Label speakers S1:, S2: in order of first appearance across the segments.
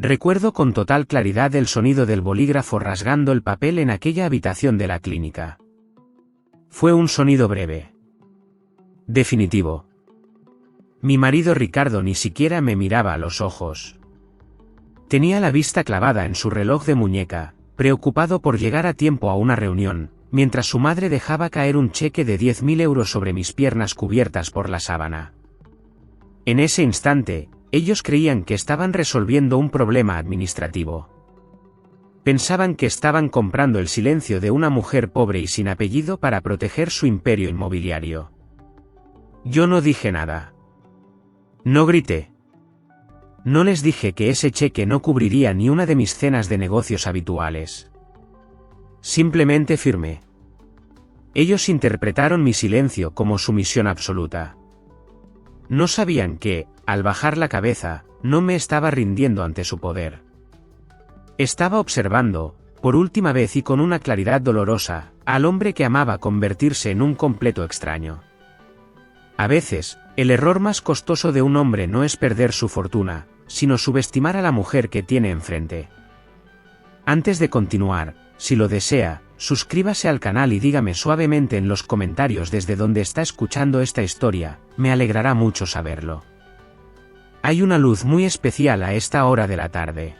S1: Recuerdo con total claridad el sonido del bolígrafo rasgando el papel en aquella habitación de la clínica. Fue un sonido breve. Definitivo. Mi marido Ricardo ni siquiera me miraba a los ojos. Tenía la vista clavada en su reloj de muñeca, preocupado por llegar a tiempo a una reunión, mientras su madre dejaba caer un cheque de 10.000 euros sobre mis piernas cubiertas por la sábana. En ese instante, ellos creían que estaban resolviendo un problema administrativo. Pensaban que estaban comprando el silencio de una mujer pobre y sin apellido para proteger su imperio inmobiliario. Yo no dije nada. No grité. No les dije que ese cheque no cubriría ni una de mis cenas de negocios habituales. Simplemente firmé. Ellos interpretaron mi silencio como sumisión absoluta. No sabían que, al bajar la cabeza, no me estaba rindiendo ante su poder. Estaba observando, por última vez y con una claridad dolorosa, al hombre que amaba convertirse en un completo extraño. A veces, el error más costoso de un hombre no es perder su fortuna, sino subestimar a la mujer que tiene enfrente. Antes de continuar, si lo desea, suscríbase al canal y dígame suavemente en los comentarios desde donde está escuchando esta historia, me alegrará mucho saberlo. Hay una luz muy especial a esta hora de la tarde.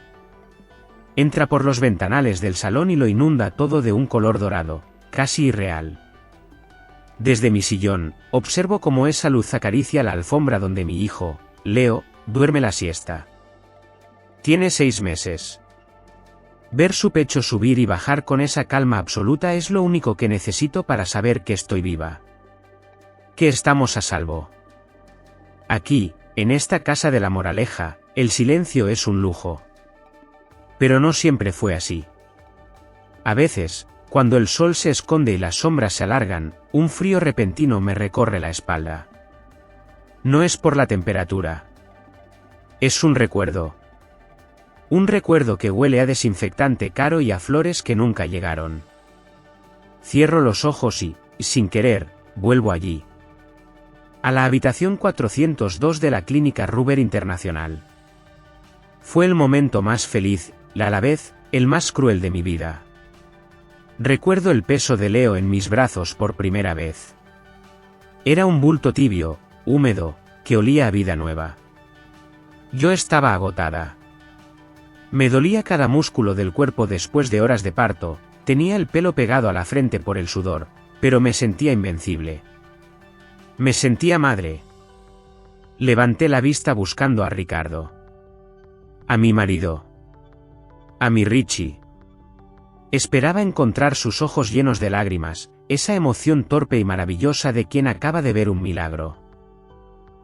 S1: Entra por los ventanales del salón y lo inunda todo de un color dorado, casi irreal. Desde mi sillón, observo cómo esa luz acaricia la alfombra donde mi hijo, Leo, duerme la siesta. Tiene 6 meses. Ver su pecho subir y bajar con esa calma absoluta es lo único que necesito para saber que estoy viva. Que estamos a salvo. Aquí, en esta casa de la moraleja, el silencio es un lujo. Pero no siempre fue así. A veces, cuando el sol se esconde y las sombras se alargan, un frío repentino me recorre la espalda. No es por la temperatura. Es un recuerdo. Un recuerdo que huele a desinfectante caro y a flores que nunca llegaron. Cierro los ojos y, sin querer, vuelvo allí. A la habitación 402 de la Clínica Ruber Internacional. Fue el momento más feliz, y a la vez, el más cruel de mi vida. Recuerdo el peso de Leo en mis brazos por primera vez. Era un bulto tibio, húmedo, que olía a vida nueva. Yo estaba agotada. Me dolía cada músculo del cuerpo después de horas de parto, tenía el pelo pegado a la frente por el sudor, pero me sentía invencible. Me sentía madre. Levanté la vista buscando a Ricardo. A mi marido. A mi Richie. Esperaba encontrar sus ojos llenos de lágrimas, esa emoción torpe y maravillosa de quien acaba de ver un milagro.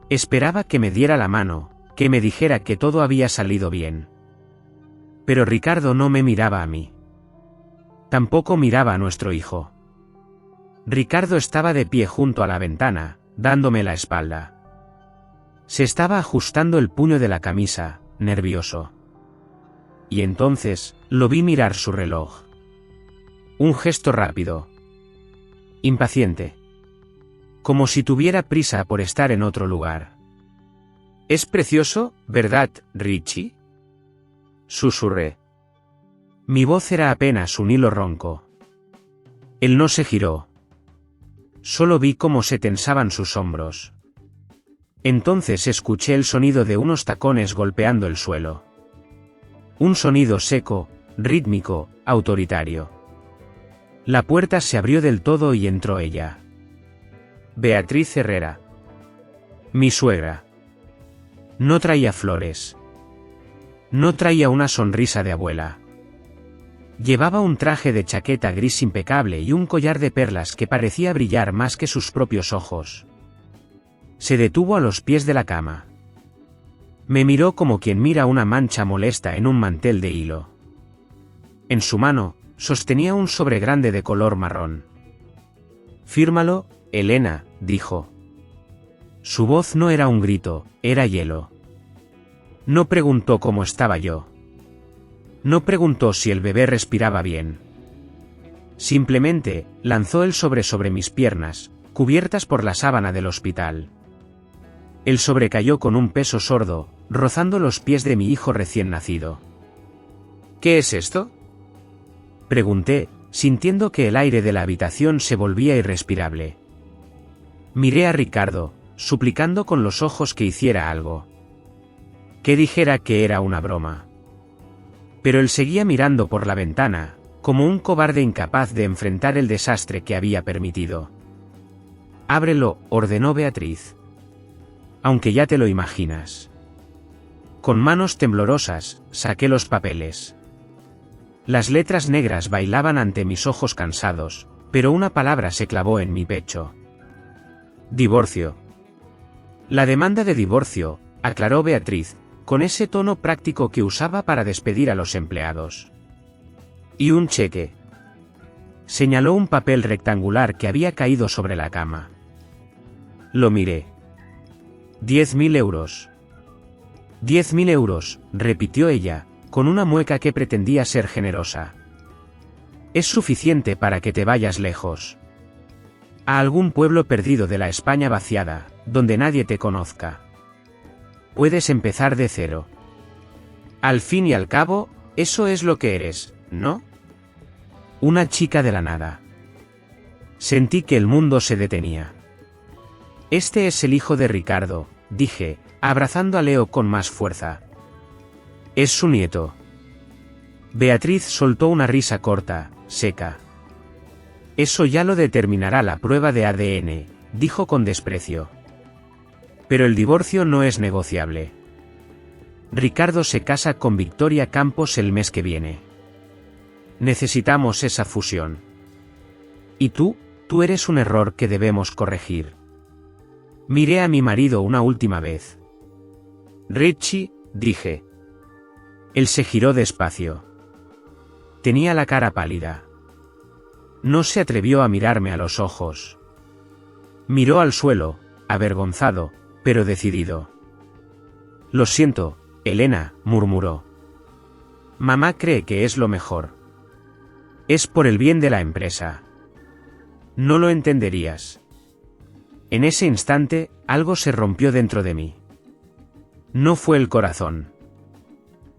S1: Esperaba que me diera la mano, que me dijera que todo había salido bien. Pero Ricardo no me miraba a mí. Tampoco miraba a nuestro hijo. Ricardo estaba de pie junto a la ventana, dándome la espalda. Se estaba ajustando el puño de la camisa, nervioso. Y entonces, lo vi mirar su reloj. Un gesto rápido. Impaciente. Como si tuviera prisa por estar en otro lugar. «Es precioso, ¿verdad, Richie?», susurré. Mi voz era apenas un hilo ronco. Él no se giró. Solo vi cómo se tensaban sus hombros. Entonces escuché el sonido de unos tacones golpeando el suelo. Un sonido seco, rítmico, autoritario. La puerta se abrió del todo y entró ella. Beatriz Herrera. Mi suegra. No traía flores. No traía una sonrisa de abuela. Llevaba un traje de chaqueta gris impecable y un collar de perlas que parecía brillar más que sus propios ojos. Se detuvo a los pies de la cama. Me miró como quien mira una mancha molesta en un mantel de hilo. En su mano, sostenía un sobre grande de color marrón. «Fírmalo, Elena», dijo. Su voz no era un grito, era hielo. No preguntó cómo estaba yo. No preguntó si el bebé respiraba bien. Simplemente, lanzó el sobre mis piernas, cubiertas por la sábana del hospital. El sobre cayó con un peso sordo, rozando los pies de mi hijo recién nacido. ¿Qué es esto?, pregunté, sintiendo que el aire de la habitación se volvía irrespirable. Miré a Ricardo, suplicando con los ojos que hiciera algo. Que dijera que era una broma. Pero él seguía mirando por la ventana, como un cobarde incapaz de enfrentar el desastre que había permitido. «Ábrelo», ordenó Beatriz. «Aunque ya te lo imaginas». Con manos temblorosas, saqué los papeles. Las letras negras bailaban ante mis ojos cansados, pero una palabra se clavó en mi pecho. «Divorcio». «La demanda de divorcio», aclaró Beatriz, con ese tono práctico que usaba para despedir a los empleados. «Y un cheque». Señaló un papel rectangular que había caído sobre la cama. Lo miré. 10.000 euros. 10.000 euros, repitió ella, con una mueca que pretendía ser generosa. Es suficiente para que te vayas lejos. A algún pueblo perdido de la España vaciada, donde nadie te conozca. Puedes empezar de cero. Al fin y al cabo, eso es lo que eres, ¿no? Una chica de la nada. Sentí que el mundo se detenía. Este es el hijo de Ricardo, dije, abrazando a Leo con más fuerza. Es su nieto. Beatriz soltó una risa corta, seca. Eso ya lo determinará la prueba de ADN, dijo con desprecio. Pero el divorcio no es negociable. Ricardo se casa con Victoria Campos el mes que viene. Necesitamos esa fusión. Y tú eres un error que debemos corregir. Miré a mi marido una última vez. Richie, dije. Él se giró despacio. Tenía la cara pálida. No se atrevió a mirarme a los ojos. Miró al suelo, avergonzado, pero decidido. Lo siento, Elena, murmuró. Mamá cree que es lo mejor. Es por el bien de la empresa. No lo entenderías. En ese instante, algo se rompió dentro de mí. No fue el corazón.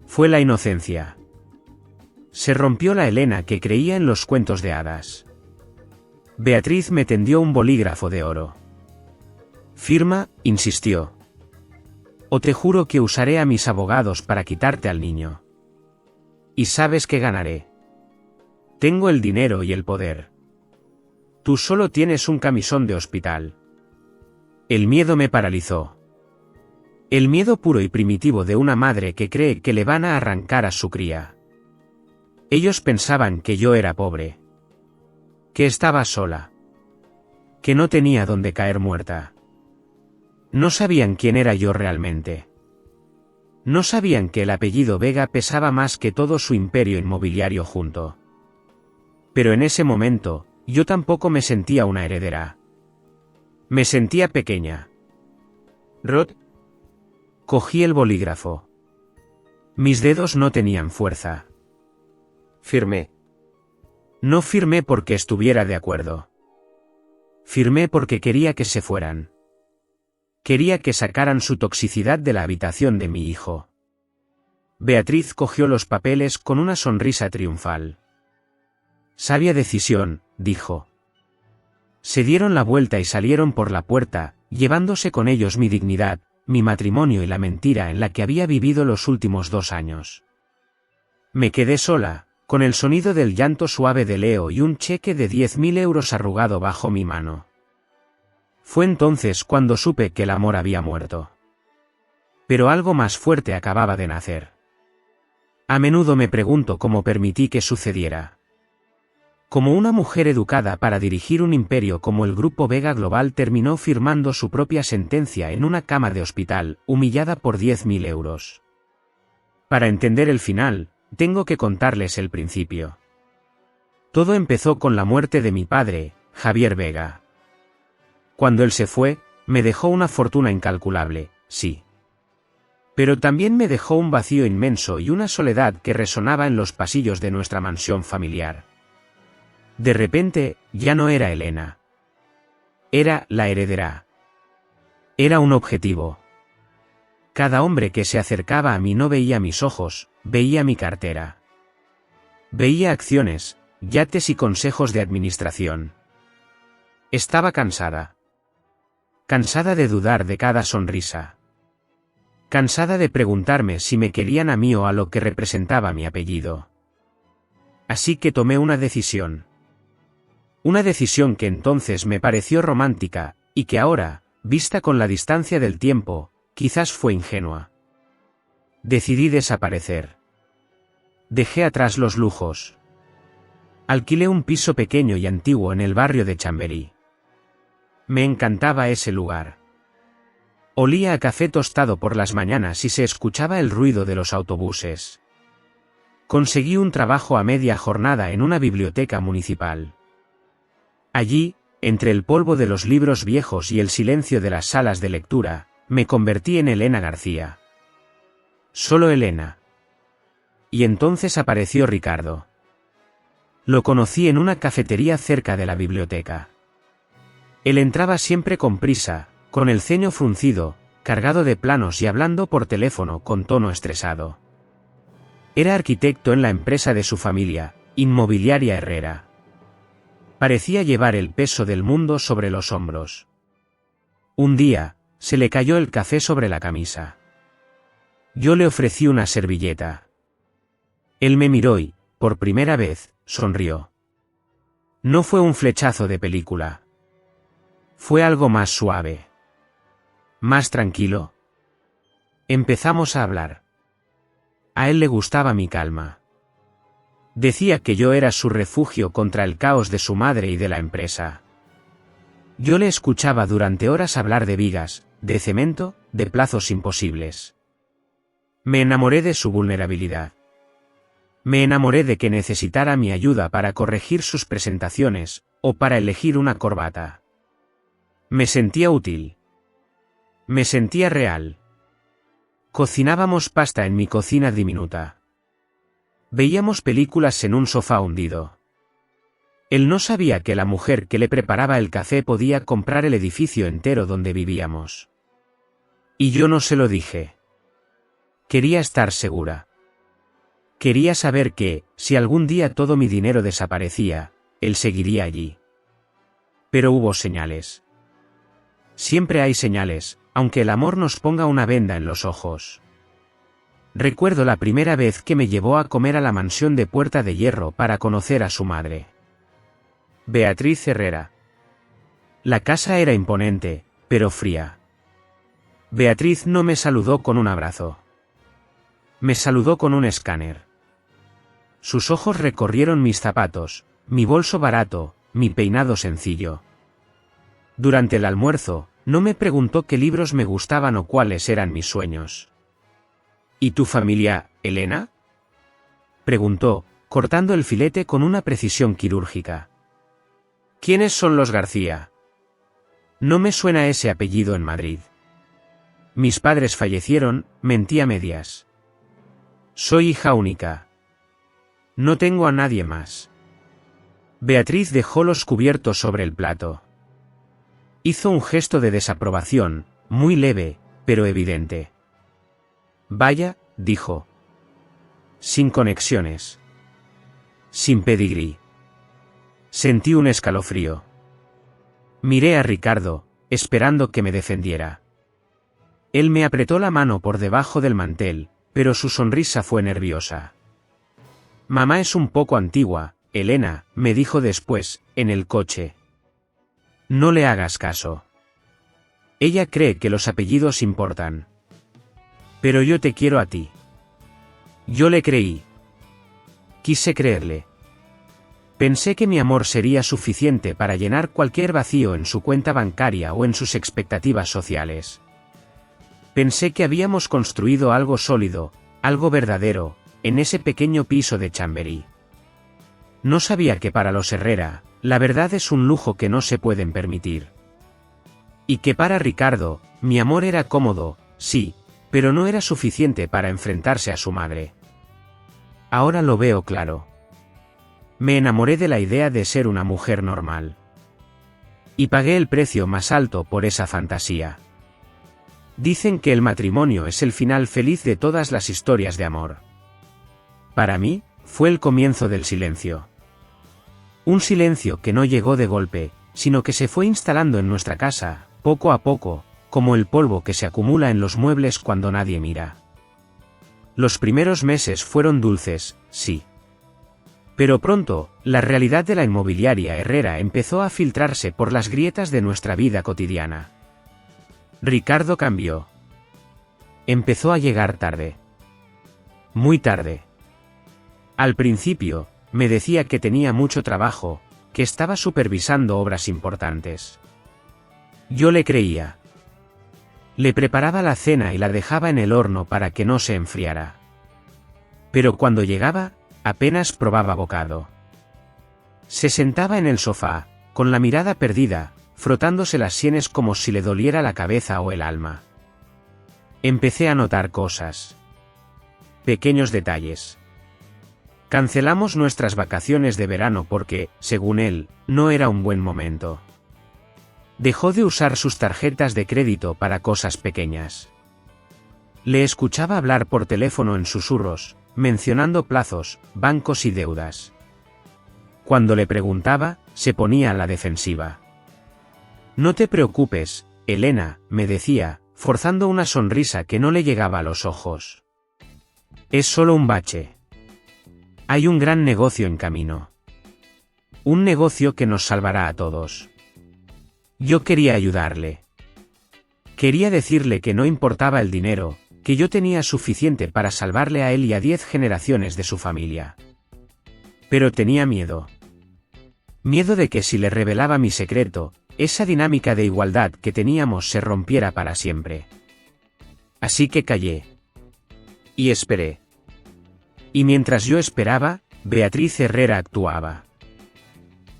S1: Fue la inocencia. Se rompió la Elena que creía en los cuentos de hadas. Beatriz me tendió un bolígrafo de oro. Firma, insistió. O te juro que usaré a mis abogados para quitarte al niño. Y sabes que ganaré. Tengo el dinero y el poder. Tú solo tienes un camisón de hospital. El miedo me paralizó. El miedo puro y primitivo de una madre que cree que le van a arrancar a su cría. Ellos pensaban que yo era pobre. Que estaba sola. Que no tenía dónde caer muerta. No sabían quién era yo realmente. No sabían que el apellido Vega pesaba más que todo su imperio inmobiliario junto. Pero en ese momento, yo tampoco me sentía una heredera. Me sentía pequeña. Rod. Cogí el bolígrafo. Mis dedos no tenían fuerza. Firmé. No firmé porque estuviera de acuerdo. Firmé porque quería que se fueran. Quería que sacaran su toxicidad de la habitación de mi hijo. Beatriz cogió los papeles con una sonrisa triunfal. Sabia decisión, dijo. Se dieron la vuelta y salieron por la puerta, llevándose con ellos mi dignidad, mi matrimonio y la mentira en la que había vivido los últimos 2 años. Me quedé sola, con el sonido del llanto suave de Leo y un cheque de 10.000 euros arrugado bajo mi mano. Fue entonces cuando supe que el amor había muerto. Pero algo más fuerte acababa de nacer. A menudo me pregunto cómo permití que sucediera. Como una mujer educada para dirigir un imperio como el Grupo Vega Global terminó firmando su propia sentencia en una cama de hospital, humillada por 10.000 euros. Para entender el final, tengo que contarles el principio. Todo empezó con la muerte de mi padre, Javier Vega. Cuando él se fue, me dejó una fortuna incalculable, sí. Pero también me dejó un vacío inmenso y una soledad que resonaba en los pasillos de nuestra mansión familiar. De repente, ya no era Elena. Era la heredera. Era un objetivo. Cada hombre que se acercaba a mí no veía mis ojos, veía mi cartera. Veía acciones, yates y consejos de administración. Estaba cansada. Cansada de dudar de cada sonrisa. Cansada de preguntarme si me querían a mí o a lo que representaba mi apellido. Así que tomé una decisión. Una decisión que entonces me pareció romántica, y que ahora, vista con la distancia del tiempo, quizás fue ingenua. Decidí desaparecer. Dejé atrás los lujos. Alquilé un piso pequeño y antiguo en el barrio de Chamberí. Me encantaba ese lugar. Olía a café tostado por las mañanas y se escuchaba el ruido de los autobuses. Conseguí un trabajo a media jornada en una biblioteca municipal. Allí, entre el polvo de los libros viejos y el silencio de las salas de lectura, me convertí en Elena García. Solo Elena. Y entonces apareció Ricardo. Lo conocí en una cafetería cerca de la biblioteca. Él entraba siempre con prisa, con el ceño fruncido, cargado de planos y hablando por teléfono con tono estresado. Era arquitecto en la empresa de su familia, Inmobiliaria Herrera. Parecía llevar el peso del mundo sobre los hombros. Un día, se le cayó el café sobre la camisa. Yo le ofrecí una servilleta. Él me miró y, por primera vez, sonrió. No fue un flechazo de película. Fue algo más suave. Más tranquilo. Empezamos a hablar. A él le gustaba mi calma. Decía que yo era su refugio contra el caos de su madre y de la empresa. Yo le escuchaba durante horas hablar de vigas, de cemento, de plazos imposibles. Me enamoré de su vulnerabilidad. Me enamoré de que necesitara mi ayuda para corregir sus presentaciones, o para elegir una corbata. Me sentía útil. Me sentía real. Cocinábamos pasta en mi cocina diminuta. Veíamos películas en un sofá hundido. Él no sabía que la mujer que le preparaba el café podía comprar el edificio entero donde vivíamos. Y yo no se lo dije. Quería estar segura. Quería saber que, si algún día todo mi dinero desaparecía, él seguiría allí. Pero hubo señales. Siempre hay señales, aunque el amor nos ponga una venda en los ojos. Recuerdo la primera vez que me llevó a comer a la mansión de Puerta de Hierro para conocer a su madre. Beatriz Herrera. La casa era imponente, pero fría. Beatriz no me saludó con un abrazo. Me saludó con un escáner. Sus ojos recorrieron mis zapatos, mi bolso barato, mi peinado sencillo. Durante el almuerzo, no me preguntó qué libros me gustaban o cuáles eran mis sueños. ¿Y tu familia, Elena?, preguntó, cortando el filete con una precisión quirúrgica. ¿Quiénes son los García? No me suena ese apellido en Madrid. Mis padres fallecieron, mentí a medias. Soy hija única. No tengo a nadie más. Beatriz dejó los cubiertos sobre el plato. Hizo un gesto de desaprobación, muy leve, pero evidente. Vaya, dijo. Sin conexiones. Sin pedigrí. Sentí un escalofrío. Miré a Ricardo, esperando que me defendiera. Él me apretó la mano por debajo del mantel, pero su sonrisa fue nerviosa. Mamá es un poco antigua, Elena, me dijo después, en el coche. No le hagas caso. Ella cree que los apellidos importan. Pero yo te quiero a ti. Yo le creí. Quise creerle. Pensé que mi amor sería suficiente para llenar cualquier vacío en su cuenta bancaria o en sus expectativas sociales. Pensé que habíamos construido algo sólido, algo verdadero, en ese pequeño piso de Chamberí. No sabía que para los Herrera, la verdad es un lujo que no se pueden permitir. Y que para Ricardo, mi amor era cómodo, sí, pero no era suficiente para enfrentarse a su madre. Ahora lo veo claro. Me enamoré de la idea de ser una mujer normal. Y pagué el precio más alto por esa fantasía. Dicen que el matrimonio es el final feliz de todas las historias de amor. Para mí, fue el comienzo del silencio. Un silencio que no llegó de golpe, sino que se fue instalando en nuestra casa, poco a poco, como el polvo que se acumula en los muebles cuando nadie mira. Los primeros meses fueron dulces, sí. Pero pronto, la realidad de la inmobiliaria Herrera empezó a filtrarse por las grietas de nuestra vida cotidiana. Ricardo cambió. Empezó a llegar tarde. Muy tarde. Al principio, me decía que tenía mucho trabajo, que estaba supervisando obras importantes. Yo le creía. Le preparaba la cena y la dejaba en el horno para que no se enfriara. Pero cuando llegaba, apenas probaba bocado. Se sentaba en el sofá, con la mirada perdida, frotándose las sienes como si le doliera la cabeza o el alma. Empecé a notar cosas. Pequeños detalles. Cancelamos nuestras vacaciones de verano porque, según él, no era un buen momento. Dejó de usar sus tarjetas de crédito para cosas pequeñas. Le escuchaba hablar por teléfono en susurros, mencionando plazos, bancos y deudas. Cuando le preguntaba, se ponía a la defensiva. No te preocupes, Elena, me decía, forzando una sonrisa que no le llegaba a los ojos. Es solo un bache. Hay un gran negocio en camino. Un negocio que nos salvará a todos. Yo quería ayudarle. Quería decirle que no importaba el dinero, que yo tenía suficiente para salvarle a él y a 10 generaciones de su familia. Pero tenía miedo. Miedo de que si le revelaba mi secreto, esa dinámica de igualdad que teníamos se rompiera para siempre. Así que callé. Y esperé. Y mientras yo esperaba, Beatriz Herrera actuaba.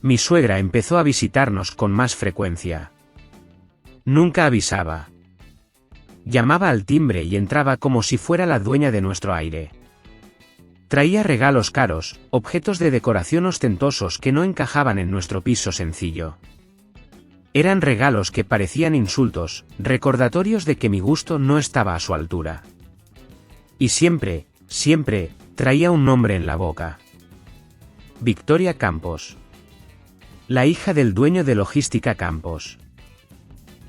S1: Mi suegra empezó a visitarnos con más frecuencia. Nunca avisaba. Llamaba al timbre y entraba como si fuera la dueña de nuestro aire. Traía regalos caros, objetos de decoración ostentosos que no encajaban en nuestro piso sencillo. Eran regalos que parecían insultos, recordatorios de que mi gusto no estaba a su altura. Y siempre, traía un nombre en la boca. Victoria Campos. La hija del dueño de Logística Campos.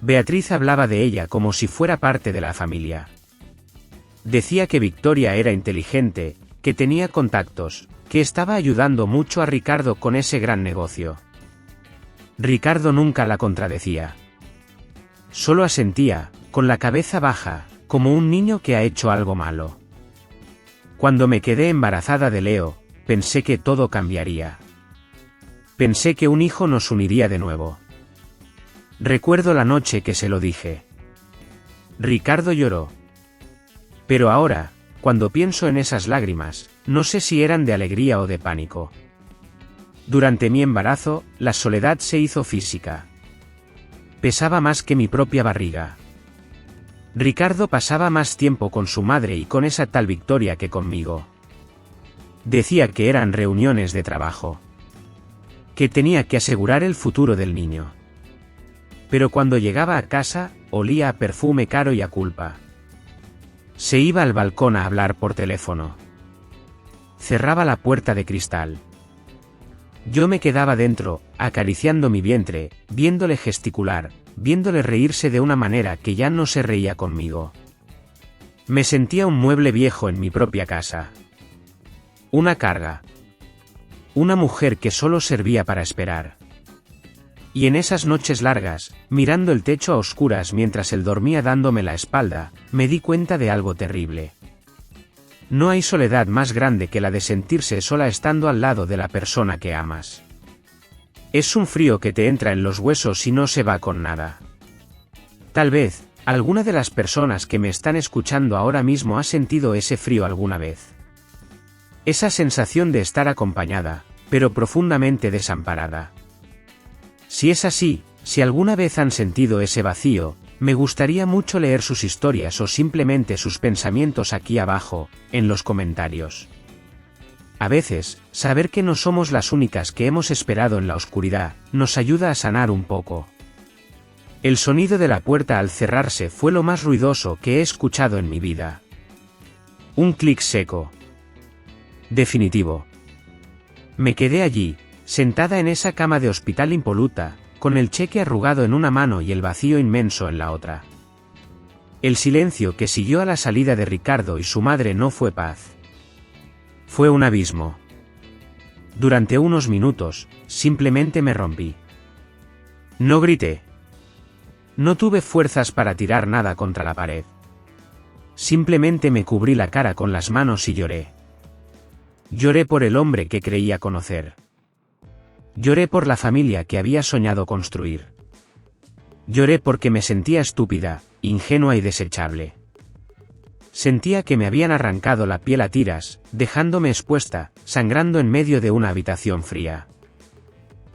S1: Beatriz hablaba de ella como si fuera parte de la familia. Decía que Victoria era inteligente, que tenía contactos, que estaba ayudando mucho a Ricardo con ese gran negocio. Ricardo nunca la contradecía. Solo asentía, con la cabeza baja, como un niño que ha hecho algo malo. Cuando me quedé embarazada de Leo, pensé que todo cambiaría. Pensé que un hijo nos uniría de nuevo. Recuerdo la noche que se lo dije. Ricardo lloró. Pero ahora, cuando pienso en esas lágrimas, no sé si eran de alegría o de pánico. Durante mi embarazo, la soledad se hizo física. Pesaba más que mi propia barriga. Ricardo pasaba más tiempo con su madre y con esa tal Victoria que conmigo. Decía que eran reuniones de trabajo. Que tenía que asegurar el futuro del niño. Pero cuando llegaba a casa, olía a perfume caro y a culpa. Se iba al balcón a hablar por teléfono. Cerraba la puerta de cristal. Yo me quedaba dentro, acariciando mi vientre, viéndole gesticular, viéndole reírse de una manera que ya no se reía conmigo. Me sentía un mueble viejo en mi propia casa. Una carga. Una mujer que solo servía para esperar. Y en esas noches largas, mirando el techo a oscuras mientras él dormía dándome la espalda, me di cuenta de algo terrible. No hay soledad más grande que la de sentirse sola estando al lado de la persona que amas. Es un frío que te entra en los huesos y no se va con nada. Tal vez, alguna de las personas que me están escuchando ahora mismo ha sentido ese frío alguna vez. Esa sensación de estar acompañada, pero profundamente desamparada. Si es así, si alguna vez han sentido ese vacío, me gustaría mucho leer sus historias o simplemente sus pensamientos aquí abajo, en los comentarios. A veces, saber que no somos las únicas que hemos esperado en la oscuridad, nos ayuda a sanar un poco. El sonido de la puerta al cerrarse fue lo más ruidoso que he escuchado en mi vida. Un clic seco. Definitivo. Me quedé allí, sentada en esa cama de hospital impoluta, con el cheque arrugado en una mano y el vacío inmenso en la otra. El silencio que siguió a la salida de Ricardo y su madre no fue paz. Fue un abismo. Durante unos minutos, simplemente me rompí. No grité. No tuve fuerzas para tirar nada contra la pared. Simplemente me cubrí la cara con las manos y lloré. Lloré por el hombre que creía conocer. Lloré por la familia que había soñado construir. Lloré porque me sentía estúpida, ingenua y desechable. Sentía que me habían arrancado la piel a tiras, dejándome expuesta, sangrando en medio de una habitación fría.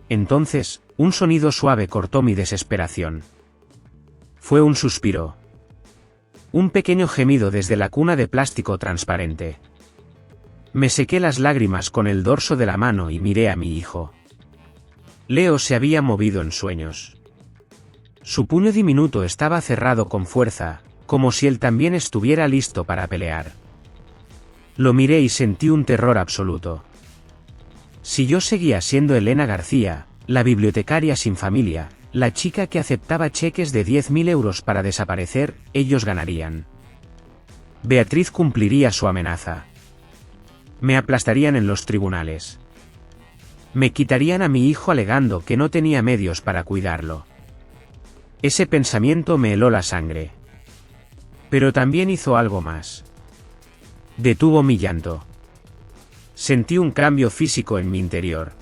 S1: Entonces, un sonido suave cortó mi desesperación. Fue un suspiro. Un pequeño gemido desde la cuna de plástico transparente. Me sequé las lágrimas con el dorso de la mano y miré a mi hijo. Leo se había movido en sueños. Su puño diminuto estaba cerrado con fuerza, como si él también estuviera listo para pelear. Lo miré y sentí un terror absoluto. Si yo seguía siendo Elena García, la bibliotecaria sin familia, la chica que aceptaba cheques de 10.000 euros para desaparecer, ellos ganarían. Beatriz cumpliría su amenaza. Me aplastarían en los tribunales. Me quitarían a mi hijo alegando que no tenía medios para cuidarlo. Ese pensamiento me heló la sangre. Pero también hizo algo más. Detuvo mi llanto. Sentí un cambio físico en mi interior.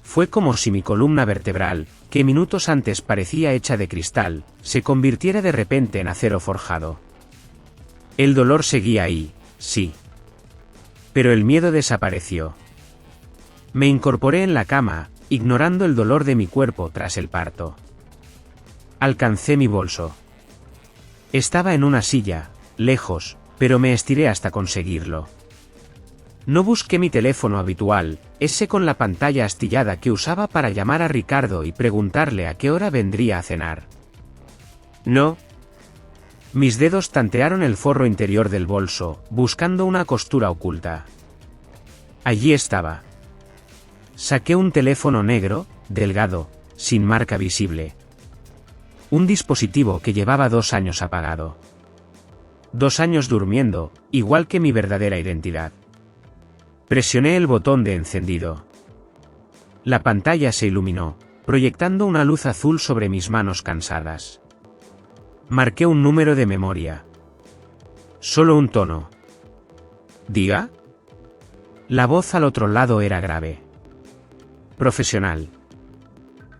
S1: Fue como si mi columna vertebral, que minutos antes parecía hecha de cristal, se convirtiera de repente en acero forjado. El dolor seguía ahí, sí. Pero el miedo desapareció. Me incorporé en la cama, ignorando el dolor de mi cuerpo tras el parto. Alcancé mi bolso. Estaba en una silla, lejos, pero me estiré hasta conseguirlo. No busqué mi teléfono habitual, ese con la pantalla astillada que usaba para llamar a Ricardo y preguntarle a qué hora vendría a cenar. No. Mis dedos tantearon el forro interior del bolso, buscando una costura oculta. Allí estaba. Saqué un teléfono negro, delgado, sin marca visible. Un dispositivo que llevaba 2 años apagado. 2 años durmiendo, igual que mi verdadera identidad. Presioné el botón de encendido. La pantalla se iluminó, proyectando una luz azul sobre mis manos cansadas. Marqué un número de memoria. Solo un tono. ¿Diga? La voz al otro lado era grave. Profesional.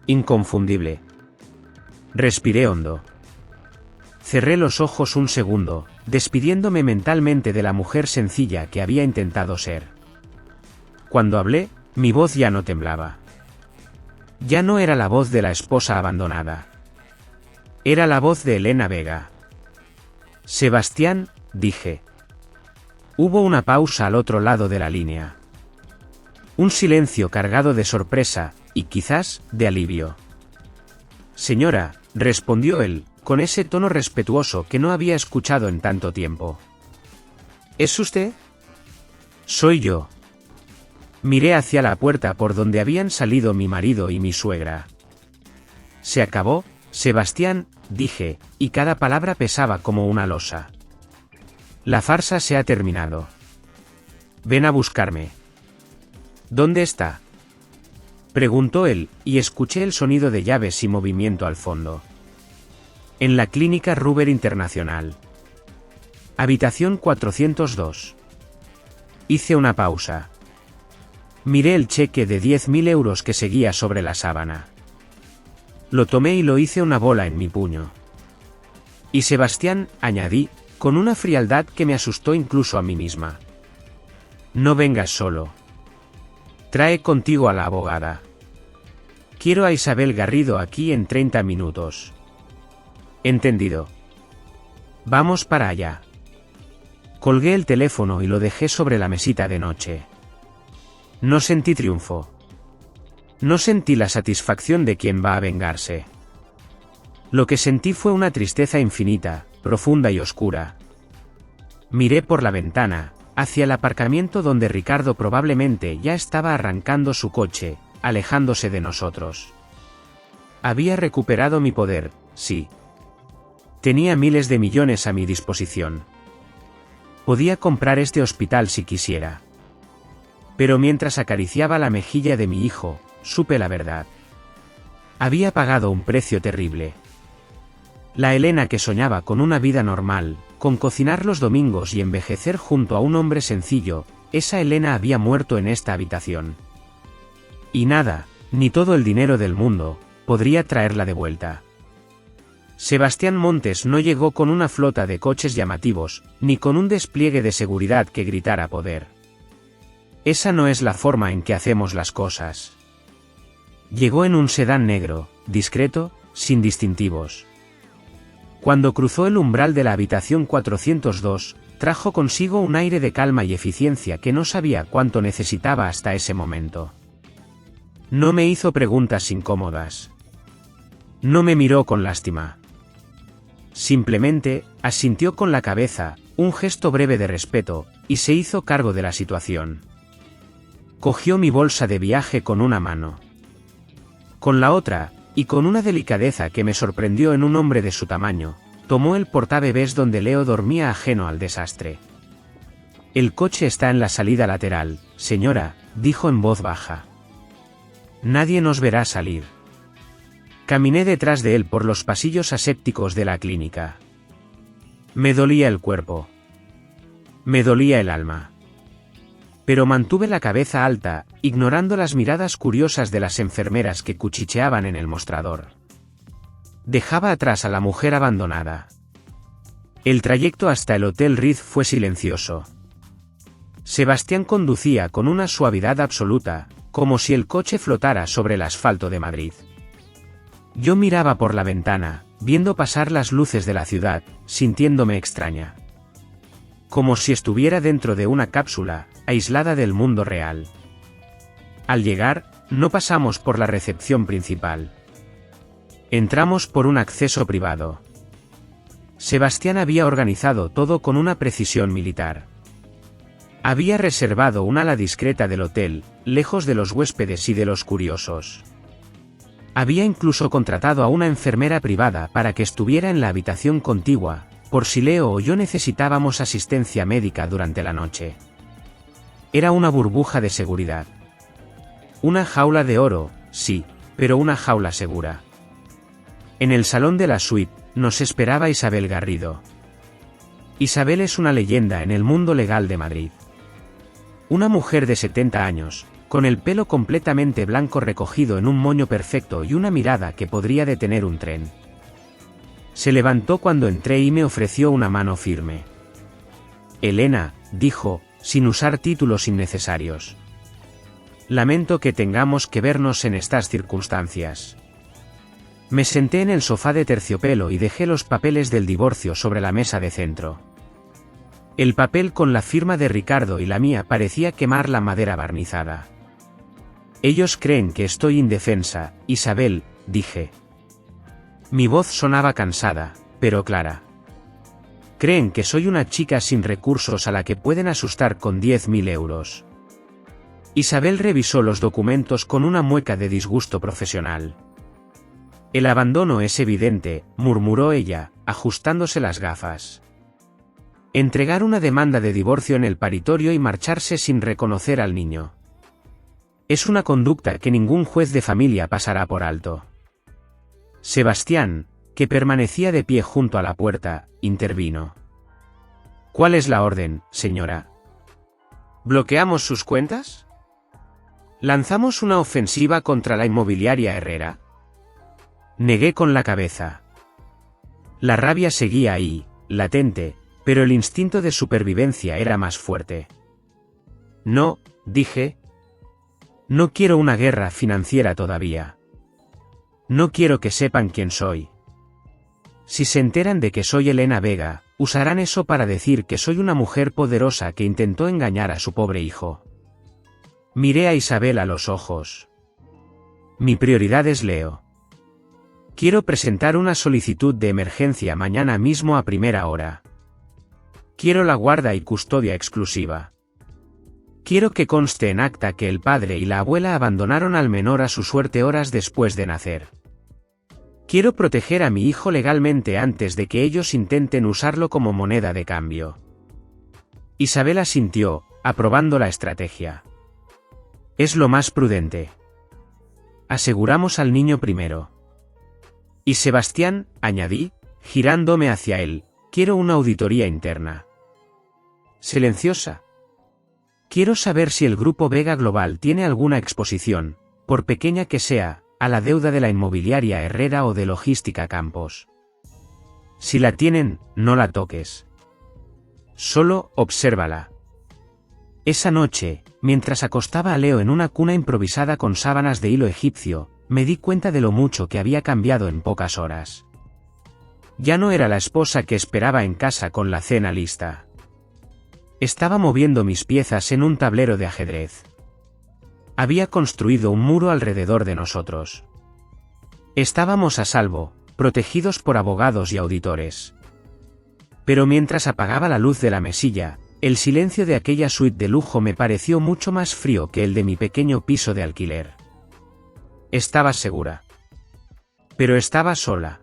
S1: Inconfundible. Respiré hondo. Cerré los ojos un segundo, despidiéndome mentalmente de la mujer sencilla que había intentado ser. Cuando hablé, mi voz ya no temblaba. Ya no era la voz de la esposa abandonada. Era la voz de Elena Vega. Sebastián, dije. Hubo una pausa al otro lado de la línea. Un silencio cargado de sorpresa, y quizás, de alivio. Señora, respondió él, con ese tono respetuoso que no había escuchado en tanto tiempo. ¿Es usted? Soy yo. Miré hacia la puerta por donde habían salido mi marido y mi suegra. Se acabó, Sebastián, dije, y cada palabra pesaba como una losa. La farsa se ha terminado. Ven a buscarme. ¿Dónde está? Preguntó él, y escuché el sonido de llaves y movimiento al fondo. En la clínica Ruber Internacional. Habitación 402. Hice una pausa. Miré el cheque de 10.000 euros que seguía sobre la sábana. Lo tomé y lo hice una bola en mi puño. Y Sebastián, añadí, con una frialdad que me asustó incluso a mí misma. No vengas solo. Trae contigo a la abogada. Quiero a Isabel Garrido aquí en 30 minutos. Entendido. Vamos para allá. Colgué el teléfono y lo dejé sobre la mesita de noche. No sentí triunfo. No sentí la satisfacción de quien va a vengarse. Lo que sentí fue una tristeza infinita, profunda y oscura. Miré por la ventana, hacia el aparcamiento donde Ricardo probablemente ya estaba arrancando su coche, alejándose de nosotros. Había recuperado mi poder, sí. Tenía miles de millones a mi disposición. Podía comprar este hospital si quisiera. Pero mientras acariciaba la mejilla de mi hijo, supe la verdad. Había pagado un precio terrible. La Elena que soñaba con una vida normal, con cocinar los domingos y envejecer junto a un hombre sencillo, esa Elena había muerto en esta habitación. Y nada, ni todo el dinero del mundo, podría traerla de vuelta. Sebastián Montes no llegó con una flota de coches llamativos, ni con un despliegue de seguridad que gritara poder. Esa no es la forma en que hacemos las cosas. Llegó en un sedán negro, discreto, sin distintivos. Cuando cruzó el umbral de la habitación 402, trajo consigo un aire de calma y eficiencia que no sabía cuánto necesitaba hasta ese momento. No me hizo preguntas incómodas. No me miró con lástima. Simplemente, asintió con la cabeza, un gesto breve de respeto, y se hizo cargo de la situación. Cogió mi bolsa de viaje con una mano. Con la otra, y con una delicadeza que me sorprendió en un hombre de su tamaño, tomó el portabebés donde Leo dormía ajeno al desastre. El coche está en la salida lateral, señora, dijo en voz baja. Nadie nos verá salir. Caminé detrás de él por los pasillos asépticos de la clínica. Me dolía el cuerpo. Me dolía el alma. Pero mantuve la cabeza alta, ignorando las miradas curiosas de las enfermeras que cuchicheaban en el mostrador. Dejaba atrás a la mujer abandonada. El trayecto hasta el Hotel Ritz fue silencioso. Sebastián conducía con una suavidad absoluta, como si el coche flotara sobre el asfalto de Madrid. Yo miraba por la ventana, viendo pasar las luces de la ciudad, sintiéndome extraña. Como si estuviera dentro de una cápsula, aislada del mundo real. Al llegar, no pasamos por la recepción principal. Entramos por un acceso privado. Sebastián había organizado todo con una precisión militar. Había reservado un ala discreta del hotel, lejos de los huéspedes y de los curiosos. Había incluso contratado a una enfermera privada para que estuviera en la habitación contigua, por si Leo o yo necesitábamos asistencia médica durante la noche. Era una burbuja de seguridad. Una jaula de oro, sí, pero una jaula segura. En el salón de la suite, nos esperaba Isabel Garrido. Isabel es una leyenda en el mundo legal de Madrid. Una mujer de 70 años, con el pelo completamente blanco recogido en un moño perfecto y una mirada que podría detener un tren. Se levantó cuando entré y me ofreció una mano firme. Elena, dijo, sin usar títulos innecesarios. Lamento que tengamos que vernos en estas circunstancias. Me senté en el sofá de terciopelo y dejé los papeles del divorcio sobre la mesa de centro. El papel con la firma de Ricardo y la mía parecía quemar la madera barnizada. Ellos creen que estoy indefensa, Isabel, dije. Mi voz sonaba cansada, pero clara. Creen que soy una chica sin recursos a la que pueden asustar con 10.000 euros. Isabel revisó los documentos con una mueca de disgusto profesional. El abandono es evidente, murmuró ella, ajustándose las gafas. Entregar una demanda de divorcio en el paritorio y marcharse sin reconocer al niño. Es una conducta que ningún juez de familia pasará por alto. Sebastián, que permanecía de pie junto a la puerta, intervino. ¿Cuál es la orden, señora? ¿Bloqueamos sus cuentas? ¿Lanzamos una ofensiva contra la inmobiliaria Herrera? Negué con la cabeza. La rabia seguía ahí, latente, pero el instinto de supervivencia era más fuerte. No, dije. No quiero una guerra financiera todavía. No quiero que sepan quién soy. Si se enteran de que soy Elena Vega, usarán eso para decir que soy una mujer poderosa que intentó engañar a su pobre hijo. Miré a Isabel a los ojos. Mi prioridad es Leo. Quiero presentar una solicitud de emergencia mañana mismo a primera hora. Quiero la guarda y custodia exclusiva. Quiero que conste en acta que el padre y la abuela abandonaron al menor a su suerte horas después de nacer. Quiero proteger a mi hijo legalmente antes de que ellos intenten usarlo como moneda de cambio. Isabel asintió, aprobando la estrategia. Es lo más prudente. Aseguramos al niño primero. Y Sebastián, añadí, girándome hacia él, quiero una auditoría interna. Silenciosa. Quiero saber si el Grupo Vega Global tiene alguna exposición, por pequeña que sea, a la deuda de la inmobiliaria Herrera o de Logística Campos. Si la tienen, no la toques. Solo obsérvala. Esa noche, mientras acostaba a Leo en una cuna improvisada con sábanas de hilo egipcio, me di cuenta de lo mucho que había cambiado en pocas horas. Ya no era la esposa que esperaba en casa con la cena lista. Estaba moviendo mis piezas en un tablero de ajedrez. Había construido un muro alrededor de nosotros. Estábamos a salvo, protegidos por abogados y auditores. Pero mientras apagaba la luz de la mesilla, el silencio de aquella suite de lujo me pareció mucho más frío que el de mi pequeño piso de alquiler. Estaba segura. Pero estaba sola.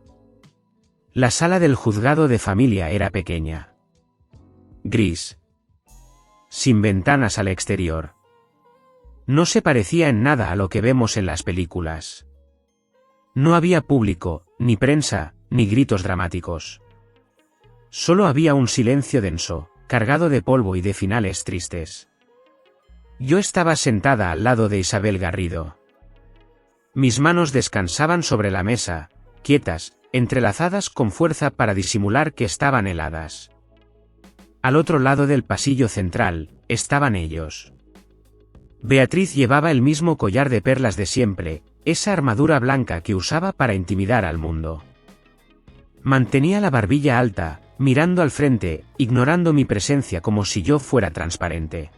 S1: La sala del juzgado de familia era pequeña. Gris. Sin ventanas al exterior. No se parecía en nada a lo que vemos en las películas. No había público, ni prensa, ni gritos dramáticos. Solo había un silencio denso, cargado de polvo y de finales tristes. Yo estaba sentada al lado de Isabel Garrido. Mis manos descansaban sobre la mesa, quietas, entrelazadas con fuerza para disimular que estaban heladas. Al otro lado del pasillo central, estaban ellos. Beatriz llevaba el mismo collar de perlas de siempre, esa armadura blanca que usaba para intimidar al mundo. Mantenía la barbilla alta, mirando al frente, ignorando mi presencia como si yo fuera transparente.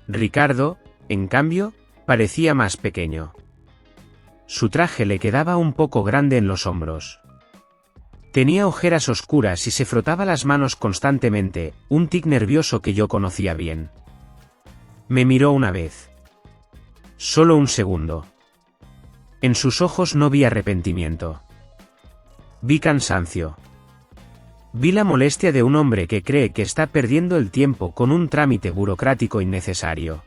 S1: Ricardo, en cambio, parecía más pequeño. Su traje le quedaba un poco grande en los hombros. Tenía ojeras oscuras y se frotaba las manos constantemente, un tic nervioso que yo conocía bien. Me miró una vez. Solo un segundo. En sus ojos no vi arrepentimiento. Vi cansancio. Vi la molestia de un hombre que cree que está perdiendo el tiempo con un trámite burocrático innecesario.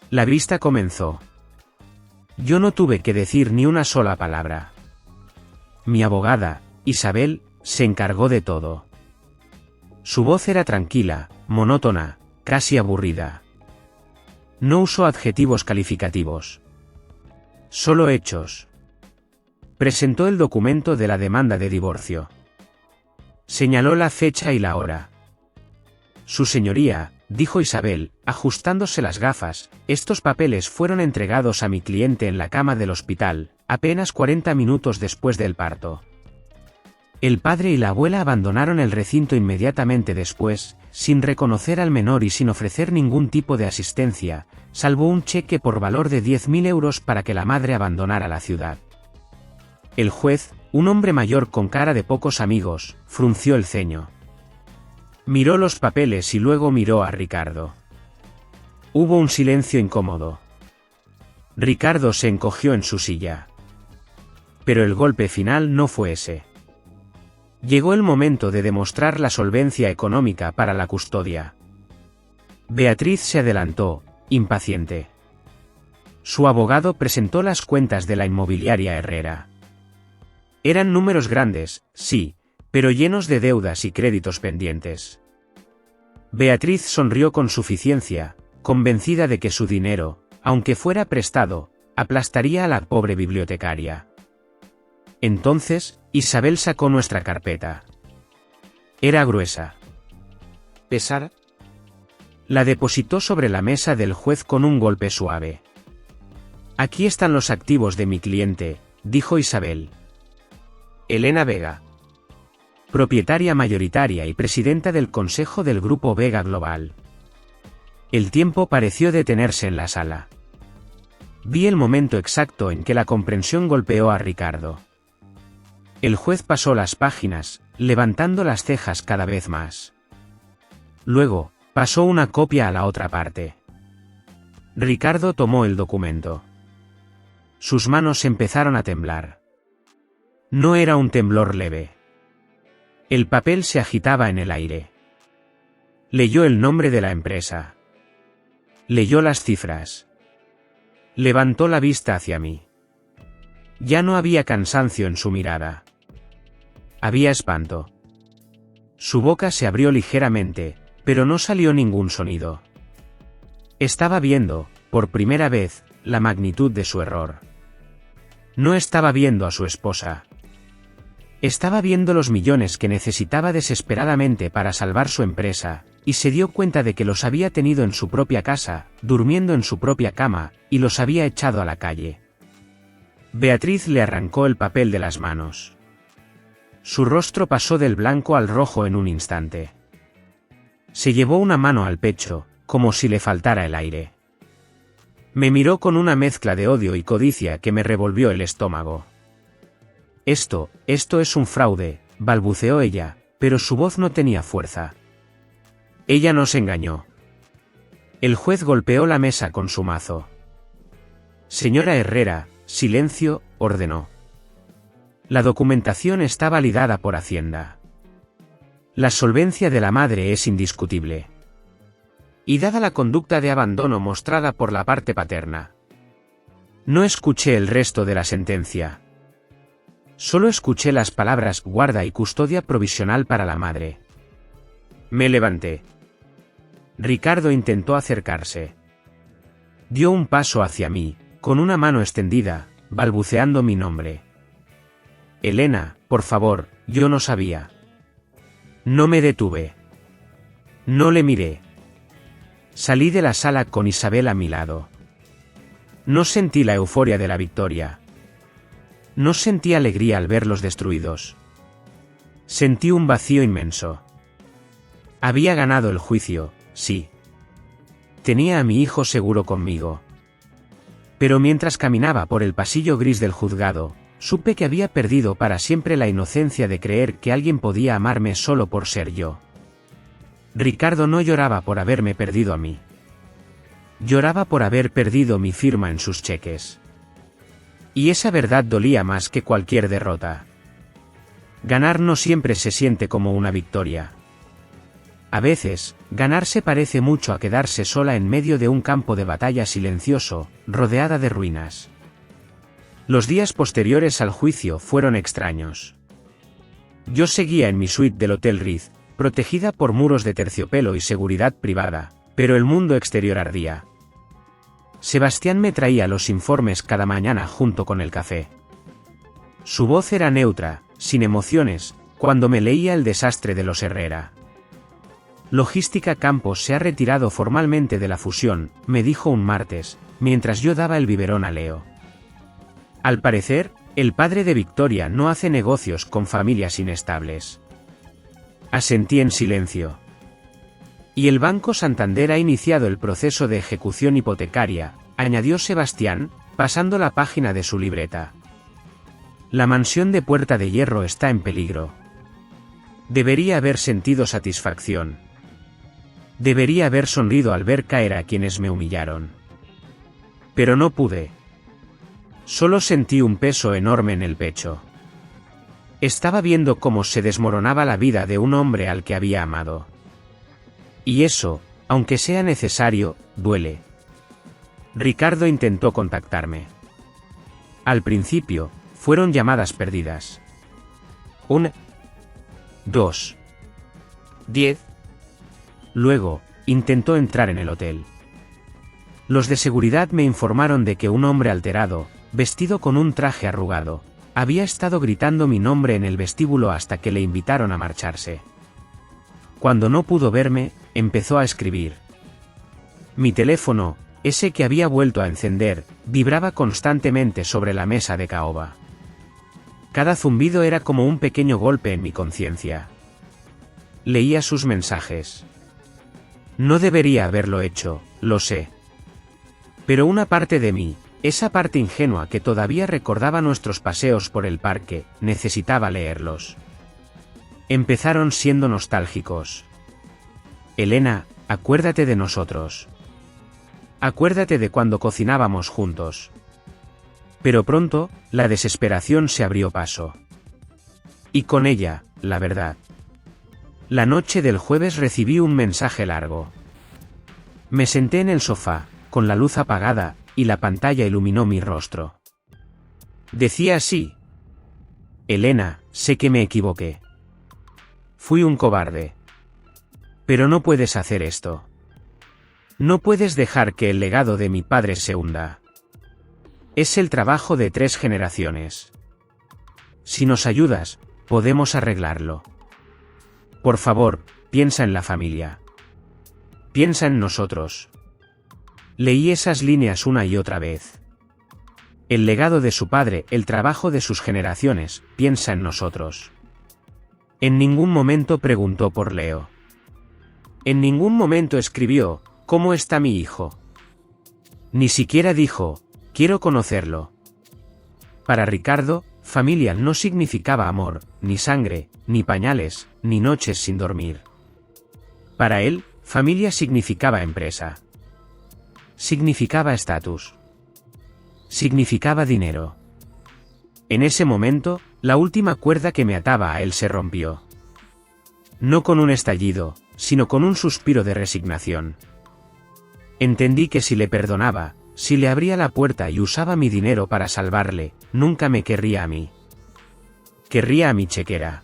S1: La vista comenzó. Yo no tuve que decir ni una sola palabra. Mi abogada, Isabel, se encargó de todo. Su voz era tranquila, monótona, casi aburrida. No usó adjetivos calificativos. Solo hechos. Presentó el documento de la demanda de divorcio. Señaló la fecha y la hora. Su señoría, dijo Isabel, ajustándose las gafas, estos papeles fueron entregados a mi cliente en la cama del hospital, apenas 40 minutos después del parto. El padre y la abuela abandonaron el recinto inmediatamente después, sin reconocer al menor y sin ofrecer ningún tipo de asistencia, salvo un cheque por valor de 10.000 euros para que la madre abandonara la ciudad. El juez, un hombre mayor con cara de pocos amigos, frunció el ceño. Miró los papeles y luego miró a Ricardo. Hubo un silencio incómodo. Ricardo se encogió en su silla. Pero el golpe final no fue ese. Llegó el momento de demostrar la solvencia económica para la custodia. Beatriz se adelantó, impaciente. Su abogado presentó las cuentas de la inmobiliaria Herrera. Eran números grandes, sí, pero llenos de deudas y créditos pendientes. Beatriz sonrió con suficiencia, convencida de que su dinero, aunque fuera prestado, aplastaría a la pobre bibliotecaria. Entonces, Isabel sacó nuestra carpeta. Era gruesa. ¿Pesar? La depositó sobre la mesa del juez con un golpe suave. Aquí están los activos de mi cliente, dijo Isabel. Elena Vega. Propietaria mayoritaria y presidenta del Consejo del Grupo Vega Global. El tiempo pareció detenerse en la sala. Vi el momento exacto en que la comprensión golpeó a Ricardo. El juez pasó las páginas, levantando las cejas cada vez más. Luego, pasó una copia a la otra parte. Ricardo tomó el documento. Sus manos empezaron a temblar. No era un temblor leve. El papel se agitaba en el aire. Leyó el nombre de la empresa. Leyó las cifras. Levantó la vista hacia mí. Ya no había cansancio en su mirada. Había espanto. Su boca se abrió ligeramente, pero no salió ningún sonido. Estaba viendo, por primera vez, la magnitud de su error. No estaba viendo a su esposa. Estaba viendo los millones que necesitaba desesperadamente para salvar su empresa, y se dio cuenta de que los había tenido en su propia casa, durmiendo en su propia cama, y los había echado a la calle. Beatriz le arrancó el papel de las manos. Su rostro pasó del blanco al rojo en un instante. Se llevó una mano al pecho, como si le faltara el aire. Me miró con una mezcla de odio y codicia que me revolvió el estómago. Esto es un fraude, balbuceó ella, pero su voz no tenía fuerza. Ella nos engañó. El juez golpeó la mesa con su mazo. Señora Herrera, silencio, ordenó. La documentación está validada por Hacienda. La solvencia de la madre es indiscutible. Y dada la conducta de abandono mostrada por la parte paterna. No escuché el resto de la sentencia. Solo escuché las palabras guarda y custodia provisional para la madre. Me levanté. Ricardo intentó acercarse. Dio un paso hacia mí, con una mano extendida, balbuceando mi nombre. Elena, por favor, yo no sabía. No me detuve. No le miré. Salí de la sala con Isabel a mi lado. No sentí la euforia de la victoria. No sentí alegría al verlos destruidos. Sentí un vacío inmenso. Había ganado el juicio, sí. Tenía a mi hijo seguro conmigo. Pero mientras caminaba por el pasillo gris del juzgado, supe que había perdido para siempre la inocencia de creer que alguien podía amarme solo por ser yo. Ricardo no lloraba por haberme perdido a mí. Lloraba por haber perdido mi firma en sus cheques. Y esa verdad dolía más que cualquier derrota. Ganar no siempre se siente como una victoria. A veces, ganar se parece mucho a quedarse sola en medio de un campo de batalla silencioso, rodeada de ruinas. Los días posteriores al juicio fueron extraños. Yo seguía en mi suite del Hotel Ritz, protegida por muros de terciopelo y seguridad privada, pero el mundo exterior ardía. Sebastián me traía los informes cada mañana junto con el café. Su voz era neutra, sin emociones, cuando me leía el desastre de los Herrera. Logística Campos se ha retirado formalmente de la fusión, me dijo un martes, mientras yo daba el biberón a Leo. Al parecer, el padre de Victoria no hace negocios con familias inestables. Asentí en silencio. Y el Banco Santander ha iniciado el proceso de ejecución hipotecaria, añadió Sebastián, pasando la página de su libreta. La mansión de Puerta de Hierro está en peligro. Debería haber sentido satisfacción. Debería haber sonrido al ver caer a quienes me humillaron. Pero no pude. Solo sentí un peso enorme en el pecho. Estaba viendo cómo se desmoronaba la vida de un hombre al que había amado. Y eso, aunque sea necesario, duele. Ricardo intentó contactarme. Al principio, fueron llamadas perdidas. 1, 2, 10. Luego, intentó entrar en el hotel. Los de seguridad me informaron de que un hombre alterado, vestido con un traje arrugado, había estado gritando mi nombre en el vestíbulo hasta que le invitaron a marcharse. Cuando no pudo verme, empezó a escribir. Mi teléfono, ese que había vuelto a encender, vibraba constantemente sobre la mesa de caoba. Cada zumbido era como un pequeño golpe en mi conciencia. Leía sus mensajes. No debería haberlo hecho, lo sé. Pero una parte de mí, esa parte ingenua que todavía recordaba nuestros paseos por el parque, necesitaba leerlos. Empezaron siendo nostálgicos. Elena, acuérdate de nosotros. Acuérdate de cuando cocinábamos juntos. Pero pronto, la desesperación se abrió paso. Y con ella, la verdad. La noche del jueves recibí un mensaje largo. Me senté en el sofá, con la luz apagada, y la pantalla iluminó mi rostro. Decía así: Elena, sé que me equivoqué. Fui un cobarde. Pero no puedes hacer esto. No puedes dejar que el legado de mi padre se hunda. Es el trabajo de 3 generaciones. Si nos ayudas, podemos arreglarlo. Por favor, piensa en la familia. Piensa en nosotros. Leí esas líneas una y otra vez. El legado de su padre, el trabajo de sus generaciones, piensa en nosotros. En ningún momento preguntó por Leo. En ningún momento escribió: ¿cómo está mi hijo? Ni siquiera dijo: quiero conocerlo. Para Ricardo, familia no significaba amor, ni sangre, ni pañales, ni noches sin dormir. Para él, familia significaba empresa. Significaba estatus. Significaba dinero. En ese momento, la última cuerda que me ataba a él se rompió. No con un estallido, sino con un suspiro de resignación. Entendí que si le perdonaba, si le abría la puerta y usaba mi dinero para salvarle, nunca me querría a mí. Querría a mi chequera.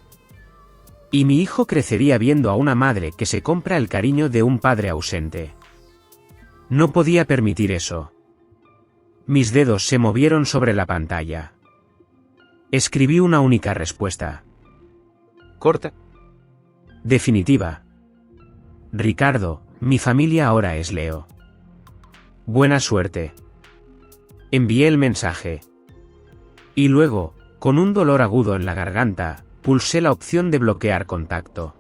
S1: Y mi hijo crecería viendo a una madre que se compra el cariño de un padre ausente. No podía permitir eso. Mis dedos se movieron sobre la pantalla. Escribí una única respuesta. Corta. Definitiva. Ricardo, mi familia ahora es Leo. Buena suerte. Envié el mensaje. Y luego, con un dolor agudo en la garganta, pulsé la opción de bloquear contacto.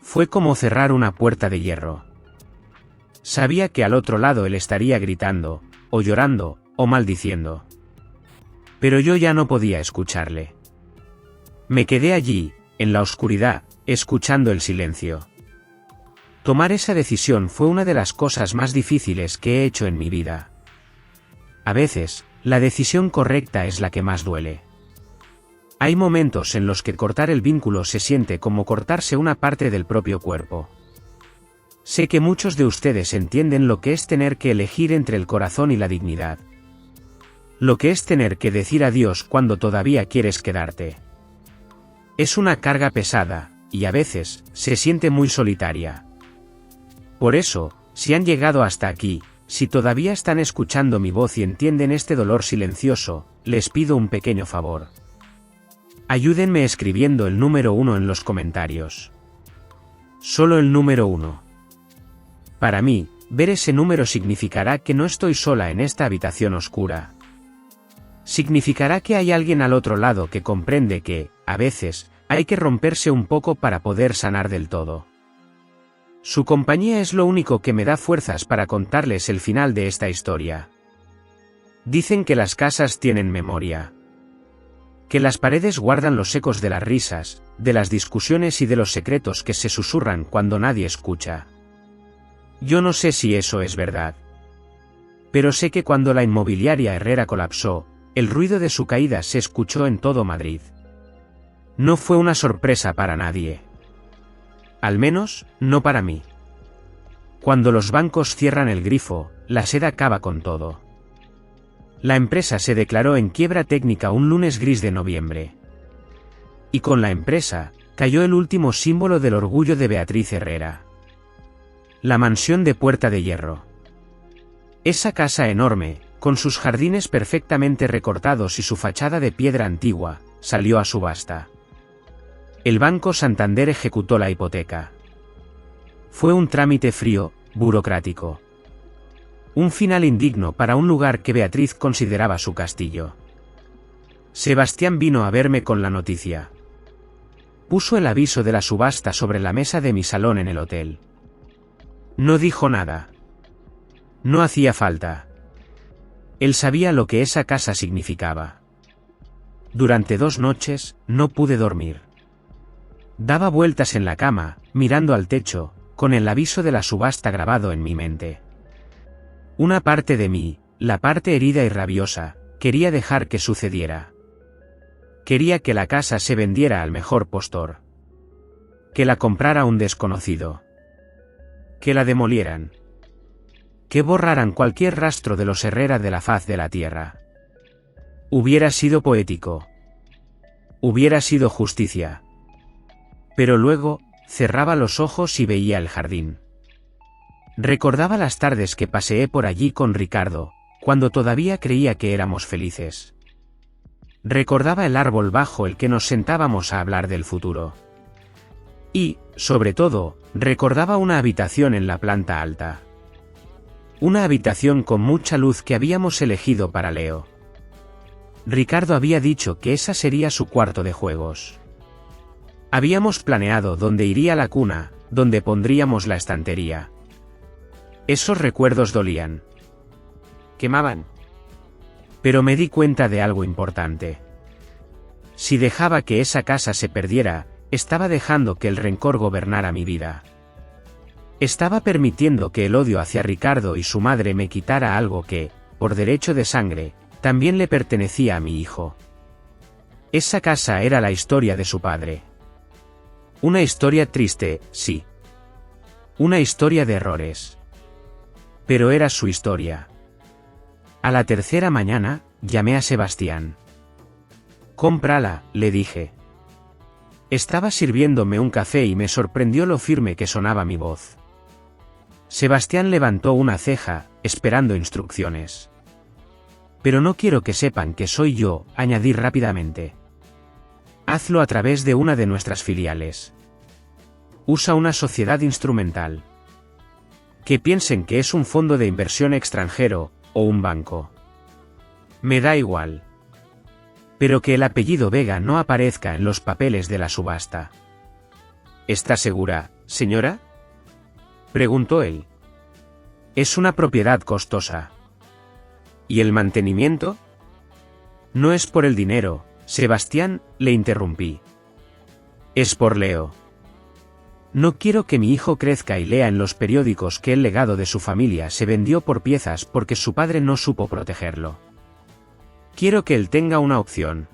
S1: Fue como cerrar una puerta de hierro. Sabía que al otro lado él estaría gritando, o llorando, o maldiciendo. Pero yo ya no podía escucharle. Me quedé allí, en la oscuridad, escuchando el silencio. Tomar esa decisión fue una de las cosas más difíciles que he hecho en mi vida. A veces, la decisión correcta es la que más duele. Hay momentos en los que cortar el vínculo se siente como cortarse una parte del propio cuerpo. Sé que muchos de ustedes entienden lo que es tener que elegir entre el corazón y la dignidad. Lo que es tener que decir adiós cuando todavía quieres quedarte. Es una carga pesada, y a veces, se siente muy solitaria. Por eso, si han llegado hasta aquí, si todavía están escuchando mi voz y entienden este dolor silencioso, les pido un pequeño favor. Ayúdenme escribiendo el número 1 en los comentarios. Solo el número 1. Para mí, ver ese número significará que no estoy sola en esta habitación oscura. Significará que hay alguien al otro lado que comprende que, a veces, hay que romperse un poco para poder sanar del todo. Su compañía es lo único que me da fuerzas para contarles el final de esta historia. Dicen que las casas tienen memoria. Que las paredes guardan los ecos de las risas, de las discusiones y de los secretos que se susurran cuando nadie escucha. Yo no sé si eso es verdad. Pero sé que cuando la inmobiliaria Herrera colapsó, el ruido de su caída se escuchó en todo Madrid. No fue una sorpresa para nadie. Al menos, no para mí. Cuando los bancos cierran el grifo, la sed acaba con todo. La empresa se declaró en quiebra técnica un lunes gris de noviembre. Y con la empresa, cayó el último símbolo del orgullo de Beatriz Herrera. La mansión de Puerta de Hierro. Esa casa enorme, con sus jardines perfectamente recortados y su fachada de piedra antigua, salió a subasta. El Banco Santander ejecutó la hipoteca. Fue un trámite frío, burocrático. Un final indigno para un lugar que Beatriz consideraba su castillo. Sebastián vino a verme con la noticia. Puso el aviso de la subasta sobre la mesa de mi salón en el hotel. No dijo nada. No hacía falta. Él sabía lo que esa casa significaba. Durante 2 noches, no pude dormir. Daba vueltas en la cama, mirando al techo, con el aviso de la subasta grabado en mi mente. Una parte de mí, la parte herida y rabiosa, quería dejar que sucediera. Quería que la casa se vendiera al mejor postor. Que la comprara un desconocido. Que la demolieran. Que borraran cualquier rastro de los Herrera de la faz de la tierra. Hubiera sido poético. Hubiera sido justicia. Pero luego, cerraba los ojos y veía el jardín. Recordaba las tardes que paseé por allí con Ricardo, cuando todavía creía que éramos felices. Recordaba el árbol bajo el que nos sentábamos a hablar del futuro. Y, sobre todo, recordaba una habitación en la planta alta. Una habitación con mucha luz que habíamos elegido para Leo. Ricardo había dicho que esa sería su cuarto de juegos. Habíamos planeado dónde iría la cuna, dónde pondríamos la estantería. Esos recuerdos dolían. Quemaban. Pero me di cuenta de algo importante. Si dejaba que esa casa se perdiera, estaba dejando que el rencor gobernara mi vida. Estaba permitiendo que el odio hacia Ricardo y su madre me quitara algo que, por derecho de sangre, también le pertenecía a mi hijo. Esa casa era la historia de su padre. Una historia triste, sí. Una historia de errores. Pero era su historia. A la tercera mañana, llamé a Sebastián. «Cómprala», le dije. Estaba sirviéndome un café y me sorprendió lo firme que sonaba mi voz. Sebastián levantó una ceja, esperando instrucciones. «Pero no quiero que sepan que soy yo», añadí rápidamente. «Hazlo a través de una de nuestras filiales. Usa una sociedad instrumental. Que piensen que es un fondo de inversión extranjero, o un banco. Me da igual. Pero que el apellido Vega no aparezca en los papeles de la subasta». «¿Está segura, señora?», preguntó él. «Es una propiedad costosa». «¿Y el mantenimiento?». «No es por el dinero, Sebastián», le interrumpí. «Es por Leo. No quiero que mi hijo crezca y lea en los periódicos que el legado de su familia se vendió por piezas porque su padre no supo protegerlo. Quiero que él tenga una opción.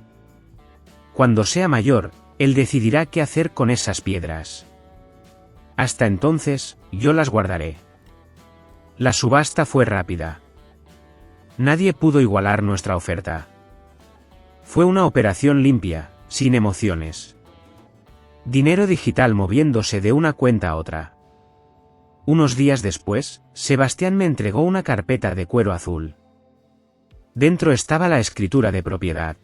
S1: Cuando sea mayor, él decidirá qué hacer con esas piedras. Hasta entonces, yo las guardaré». La subasta fue rápida. Nadie pudo igualar nuestra oferta. Fue una operación limpia, sin emociones. Dinero digital moviéndose de una cuenta a otra. Unos días después, Sebastián me entregó una carpeta de cuero azul. Dentro estaba la escritura de propiedad.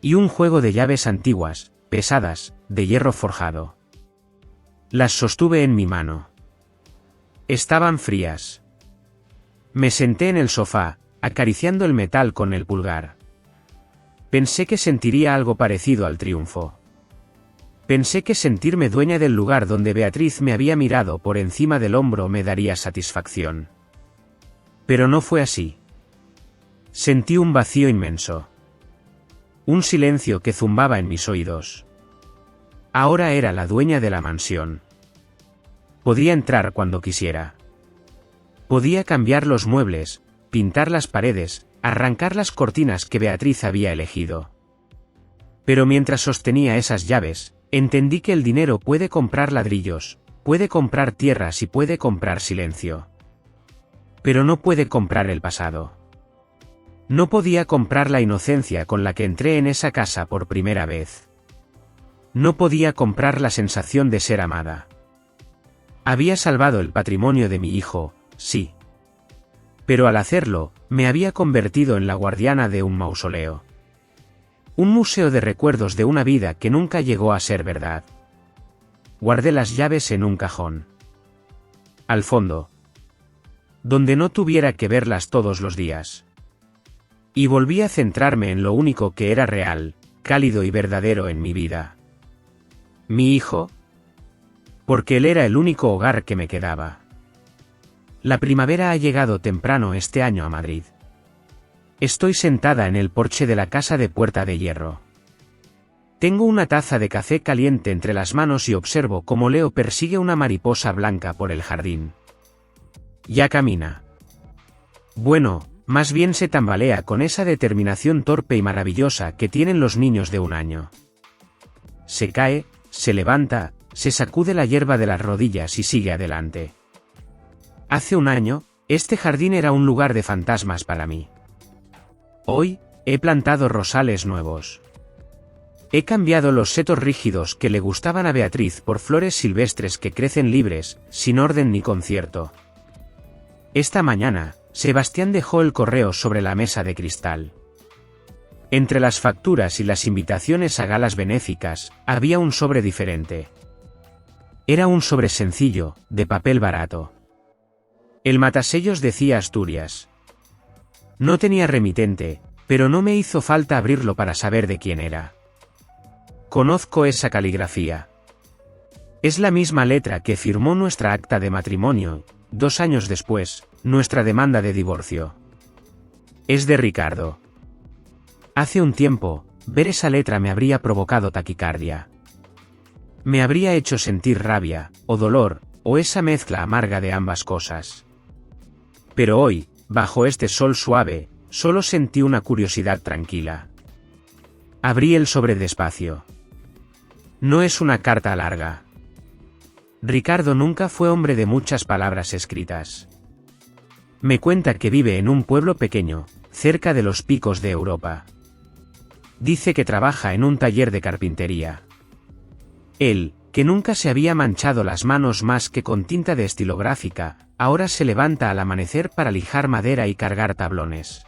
S1: Y un juego de llaves antiguas, pesadas, de hierro forjado. Las sostuve en mi mano. Estaban frías. Me senté en el sofá, acariciando el metal con el pulgar. Pensé que sentiría algo parecido al triunfo. Pensé que sentirme dueña del lugar donde Beatriz me había mirado por encima del hombro me daría satisfacción. Pero no fue así. Sentí un vacío inmenso. Un silencio que zumbaba en mis oídos. Ahora era la dueña de la mansión. Podía entrar cuando quisiera. Podía cambiar los muebles, pintar las paredes, arrancar las cortinas que Beatriz había elegido. Pero mientras sostenía esas llaves, entendí que el dinero puede comprar ladrillos, puede comprar tierras y puede comprar silencio. Pero no puede comprar el pasado. No podía comprar la inocencia con la que entré en esa casa por primera vez. No podía comprar la sensación de ser amada. Había salvado el patrimonio de mi hijo, sí. Pero al hacerlo, me había convertido en la guardiana de un mausoleo. Un museo de recuerdos de una vida que nunca llegó a ser verdad. Guardé las llaves en un cajón. Al fondo. Donde no tuviera que verlas todos los días. Y volví a centrarme en lo único que era real, cálido y verdadero en mi vida. Mi hijo. Porque él era el único hogar que me quedaba. La primavera ha llegado temprano este año a Madrid. Estoy sentada en el porche de la casa de Puerta de Hierro. Tengo una taza de café caliente entre las manos y observo cómo Leo persigue una mariposa blanca por el jardín. Ya camina. Bueno, más bien se tambalea con esa determinación torpe y maravillosa que tienen los niños de 1 año. Se cae, se levanta, se sacude la hierba de las rodillas y sigue adelante. Hace 1 año, este jardín era un lugar de fantasmas para mí. Hoy, he plantado rosales nuevos. He cambiado los setos rígidos que le gustaban a Beatriz por flores silvestres que crecen libres, sin orden ni concierto. Esta mañana, Sebastián dejó el correo sobre la mesa de cristal. Entre las facturas y las invitaciones a galas benéficas, había un sobre diferente. Era un sobre sencillo, de papel barato. El matasellos decía Asturias. No tenía remitente, pero no me hizo falta abrirlo para saber de quién era. Conozco esa caligrafía. Es la misma letra que firmó nuestra acta de matrimonio, 2 años después, nuestra demanda de divorcio. Es de Ricardo. Hace un tiempo, ver esa letra me habría provocado taquicardia. Me habría hecho sentir rabia, o dolor, o esa mezcla amarga de ambas cosas. Pero hoy, bajo este sol suave, solo sentí una curiosidad tranquila. Abrí el sobre despacio. No es una carta larga. Ricardo nunca fue hombre de muchas palabras escritas. Me cuenta que vive en un pueblo pequeño, cerca de los picos de Europa. Dice que trabaja en un taller de carpintería. Él, que nunca se había manchado las manos más que con tinta de estilográfica, ahora se levanta al amanecer para lijar madera y cargar tablones.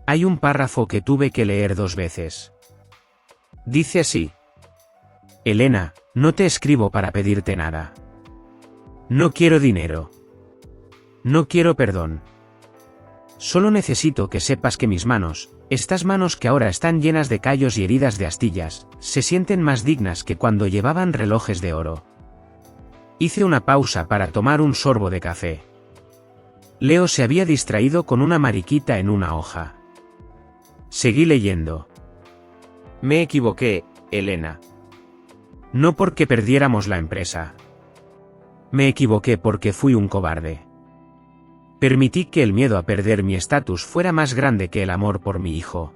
S1: Hay un párrafo que tuve que leer 2 veces. Dice así: Elena, no te escribo para pedirte nada. No quiero dinero. No quiero perdón. Solo necesito que sepas que mis manos, estas manos que ahora están llenas de callos y heridas de astillas, se sienten más dignas que cuando llevaban relojes de oro. Hice una pausa para tomar un sorbo de café. Leo se había distraído con una mariquita en una hoja. Seguí leyendo. Me equivoqué, Elena. No porque perdiéramos la empresa. Me equivoqué porque fui un cobarde. Permití que el miedo a perder mi estatus fuera más grande que el amor por mi hijo.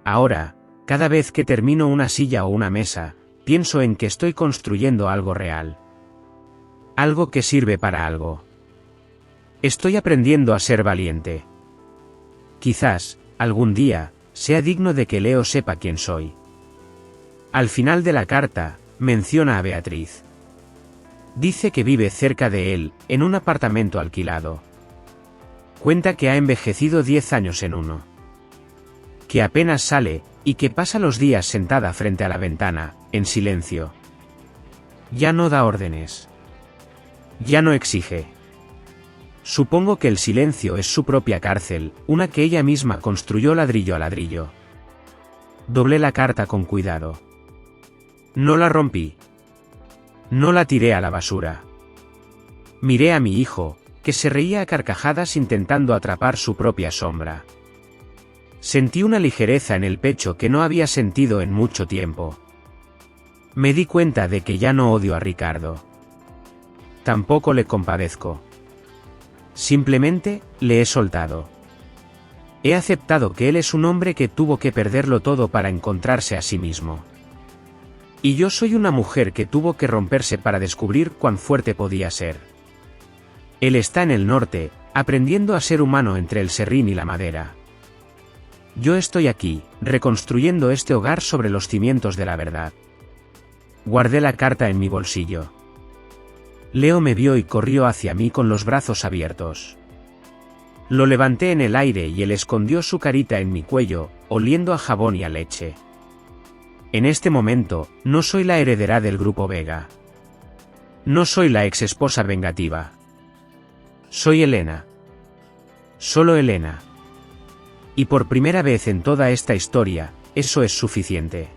S1: Ahora, cada vez que termino una silla o una mesa, pienso en que estoy construyendo algo real. Algo que sirve para algo. Estoy aprendiendo a ser valiente. Quizás, algún día, sea digno de que Leo sepa quién soy. Al final de la carta, menciona a Beatriz. Dice que vive cerca de él, en un apartamento alquilado. Cuenta que ha envejecido 10 años en uno. Que apenas sale, y que pasa los días sentada frente a la ventana, en silencio. Ya no da órdenes. Ya no exige. Supongo que el silencio es su propia cárcel, una que ella misma construyó ladrillo a ladrillo. Doblé la carta con cuidado. No la rompí. No la tiré a la basura. Miré a mi hijo, que se reía a carcajadas intentando atrapar su propia sombra. Sentí una ligereza en el pecho que no había sentido en mucho tiempo. Me di cuenta de que ya no odio a Ricardo. Tampoco le compadezco. Simplemente, le he soltado. He aceptado que él es un hombre que tuvo que perderlo todo para encontrarse a sí mismo. Y yo soy una mujer que tuvo que romperse para descubrir cuán fuerte podía ser. Él está en el norte, aprendiendo a ser humano entre el serrín y la madera. Yo estoy aquí, reconstruyendo este hogar sobre los cimientos de la verdad. Guardé la carta en mi bolsillo. Leo me vio y corrió hacia mí con los brazos abiertos. Lo levanté en el aire y él escondió su carita en mi cuello, oliendo a jabón y a leche. En este momento, no soy la heredera del Grupo Vega. No soy la exesposa vengativa. Soy Elena. Solo Elena. Y por primera vez en toda esta historia, eso es suficiente.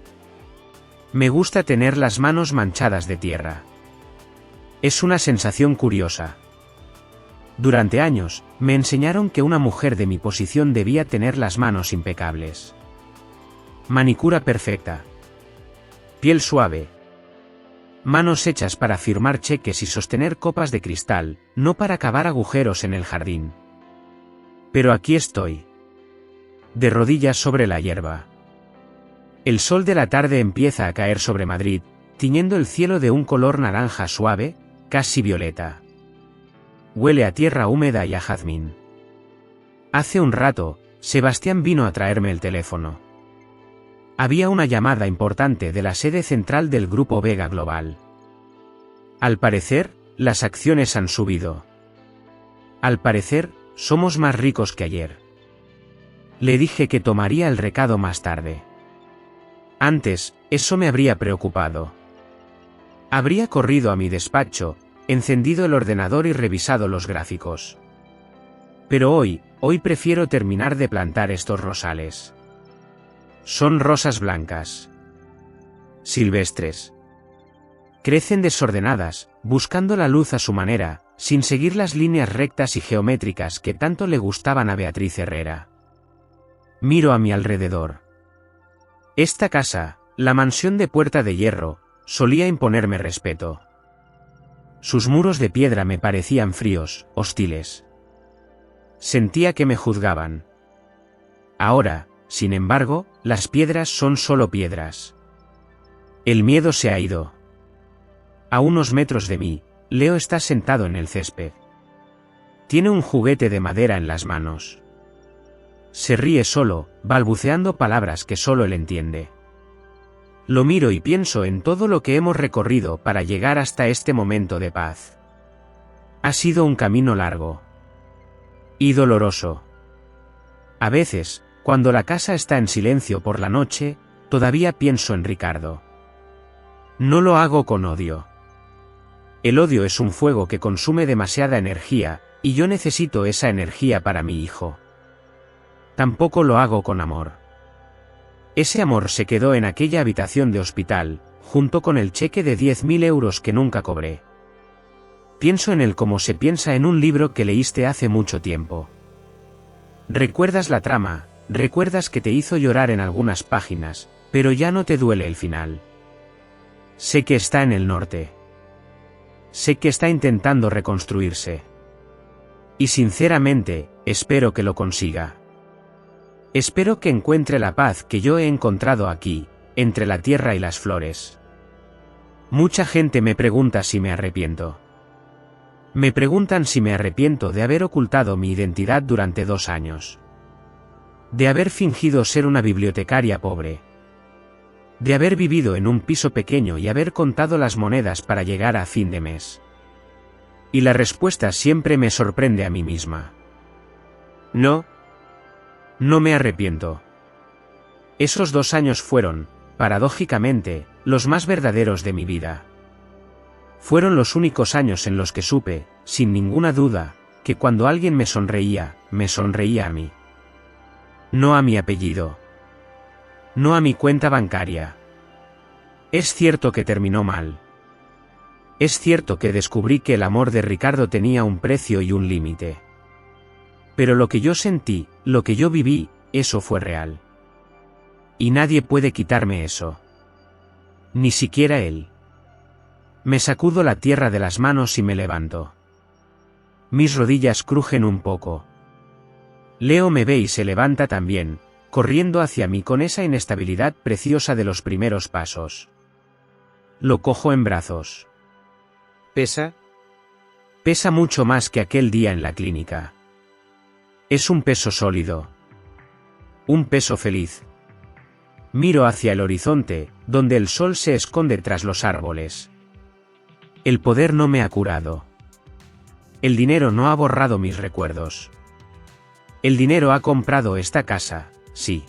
S1: Me gusta tener las manos manchadas de tierra. Es una sensación curiosa. Durante años, me enseñaron que una mujer de mi posición debía tener las manos impecables. Manicura perfecta, Piel suave. Manos hechas para firmar cheques y sostener copas de cristal, no para cavar agujeros en el jardín. Pero aquí estoy. De rodillas sobre la hierba. El sol de la tarde empieza a caer sobre Madrid, tiñendo el cielo de un color naranja suave, casi violeta. Huele a tierra húmeda y a jazmín. Hace un rato, Sebastián vino a traerme el teléfono. Había una llamada importante de la sede central del Grupo Vega Global. Al parecer, las acciones han subido. Al parecer, somos más ricos que ayer. Le dije que tomaría el recado más tarde. Antes, eso me habría preocupado. Habría corrido a mi despacho, encendido el ordenador y revisado los gráficos. Pero hoy prefiero terminar de plantar estos rosales. Son rosas blancas. Silvestres. Crecen desordenadas, buscando la luz a su manera, sin seguir las líneas rectas y geométricas que tanto le gustaban a Beatriz Herrera. Miro a mi alrededor. Esta casa, la mansión de Puerta de Hierro, solía imponerme respeto. Sus muros de piedra me parecían fríos, hostiles. Sentía que me juzgaban. Ahora, sin embargo, las piedras son solo piedras. El miedo se ha ido. A unos metros de mí, Leo está sentado en el césped. Tiene un juguete de madera en las manos. Se ríe solo, balbuceando palabras que solo él entiende. Lo miro y pienso en todo lo que hemos recorrido para llegar hasta este momento de paz. Ha sido un camino largo. Y doloroso. A veces, cuando la casa está en silencio por la noche, todavía pienso en Ricardo. No lo hago con odio. El odio es un fuego que consume demasiada energía, y yo necesito esa energía para mi hijo. Tampoco lo hago con amor. Ese amor se quedó en aquella habitación de hospital, junto con el cheque de 10.000 euros que nunca cobré. Pienso en él como se piensa en un libro que leíste hace mucho tiempo. Recuerdas la trama, recuerdas que te hizo llorar en algunas páginas, pero ya no te duele el final. Sé que está en el norte. Sé que está intentando reconstruirse. Y sinceramente, espero que lo consiga. Espero que encuentre la paz que yo he encontrado aquí, entre la tierra y las flores. Mucha gente me pregunta si me arrepiento. Me preguntan si me arrepiento de haber ocultado mi identidad durante 2 años. De haber fingido ser una bibliotecaria pobre. De haber vivido en un piso pequeño y haber contado las monedas para llegar a fin de mes. Y la respuesta siempre me sorprende a mí misma. No. No me arrepiento. Esos 2 años fueron, paradójicamente, los más verdaderos de mi vida. Fueron los únicos años en los que supe, sin ninguna duda, que cuando alguien me sonreía a mí. No a mi apellido. No a mi cuenta bancaria. Es cierto que terminó mal. Es cierto que descubrí que el amor de Ricardo tenía un precio y un límite. Pero lo que yo sentí, lo que yo viví, eso fue real. Y nadie puede quitarme eso. Ni siquiera él. Me sacudo la tierra de las manos y me levanto. Mis rodillas crujen un poco. Leo me ve y se levanta también, corriendo hacia mí con esa inestabilidad preciosa de los primeros pasos. Lo cojo en brazos. ¿Pesa? Pesa mucho más que aquel día en la clínica. Es un peso sólido. Un peso feliz. Miro hacia el horizonte, donde el sol se esconde tras los árboles. El poder no me ha curado. El dinero no ha borrado mis recuerdos. El dinero ha comprado esta casa, sí.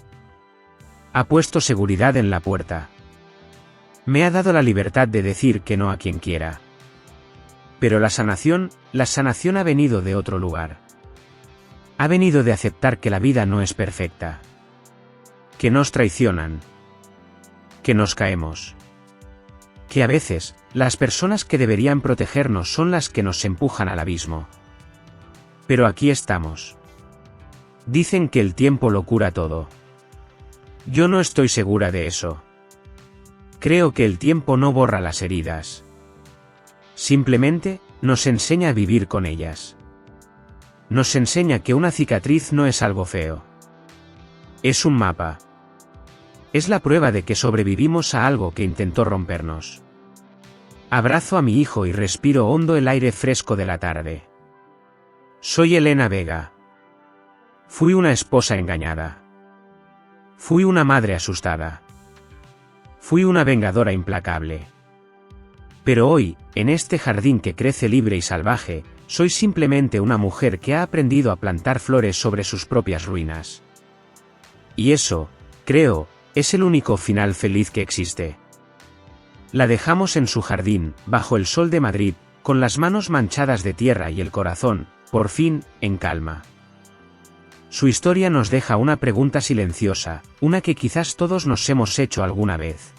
S1: Ha puesto seguridad en la puerta. Me ha dado la libertad de decir que no a quien quiera. Pero la sanación ha venido de otro lugar. Ha venido de aceptar que la vida no es perfecta. Que nos traicionan. Que nos caemos. Que a veces, las personas que deberían protegernos son las que nos empujan al abismo. Pero aquí estamos. Dicen que el tiempo lo cura todo. Yo no estoy segura de eso. Creo que el tiempo no borra las heridas. Simplemente, nos enseña a vivir con ellas. Nos enseña que una cicatriz no es algo feo. Es un mapa. Es la prueba de que sobrevivimos a algo que intentó rompernos. Abrazo a mi hijo y respiro hondo el aire fresco de la tarde. Soy Elena Vega. Fui una esposa engañada. Fui una madre asustada. Fui una vengadora implacable. Pero hoy, en este jardín que crece libre y salvaje, soy simplemente una mujer que ha aprendido a plantar flores sobre sus propias ruinas. Y eso, creo, es el único final feliz que existe. La dejamos en su jardín, bajo el sol de Madrid, con las manos manchadas de tierra y el corazón, por fin, en calma. Su historia nos deja una pregunta silenciosa, una que quizás todos nos hemos hecho alguna vez.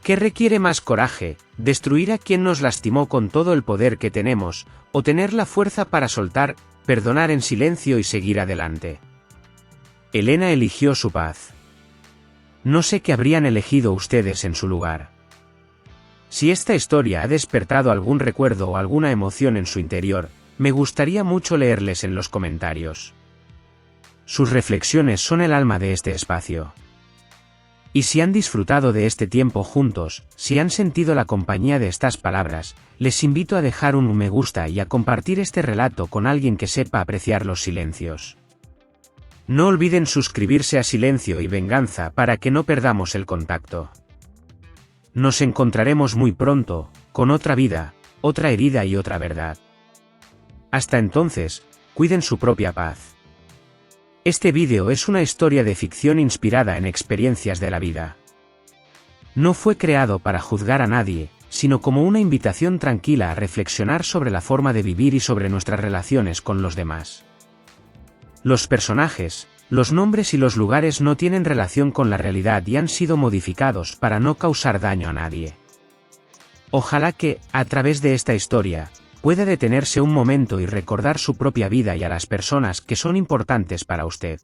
S1: ¿Qué requiere más coraje, destruir a quien nos lastimó con todo el poder que tenemos, o tener la fuerza para soltar, perdonar en silencio y seguir adelante? Elena eligió su paz. No sé qué habrían elegido ustedes en su lugar. Si esta historia ha despertado algún recuerdo o alguna emoción en su interior, me gustaría mucho leerles en los comentarios. Sus reflexiones son el alma de este espacio. Y si han disfrutado de este tiempo juntos, si han sentido la compañía de estas palabras, les invito a dejar un me gusta y a compartir este relato con alguien que sepa apreciar los silencios. No olviden suscribirse a Silencio y Venganza para que no perdamos el contacto. Nos encontraremos muy pronto, con otra vida, otra herida y otra verdad. Hasta entonces, cuiden su propia paz. Este vídeo es una historia de ficción inspirada en experiencias de la vida. No fue creado para juzgar a nadie, sino como una invitación tranquila a reflexionar sobre la forma de vivir y sobre nuestras relaciones con los demás. Los personajes, los nombres y los lugares no tienen relación con la realidad y han sido modificados para no causar daño a nadie. Ojalá que, a través de esta historia, pueda detenerse un momento y recordar su propia vida y a las personas que son importantes para usted.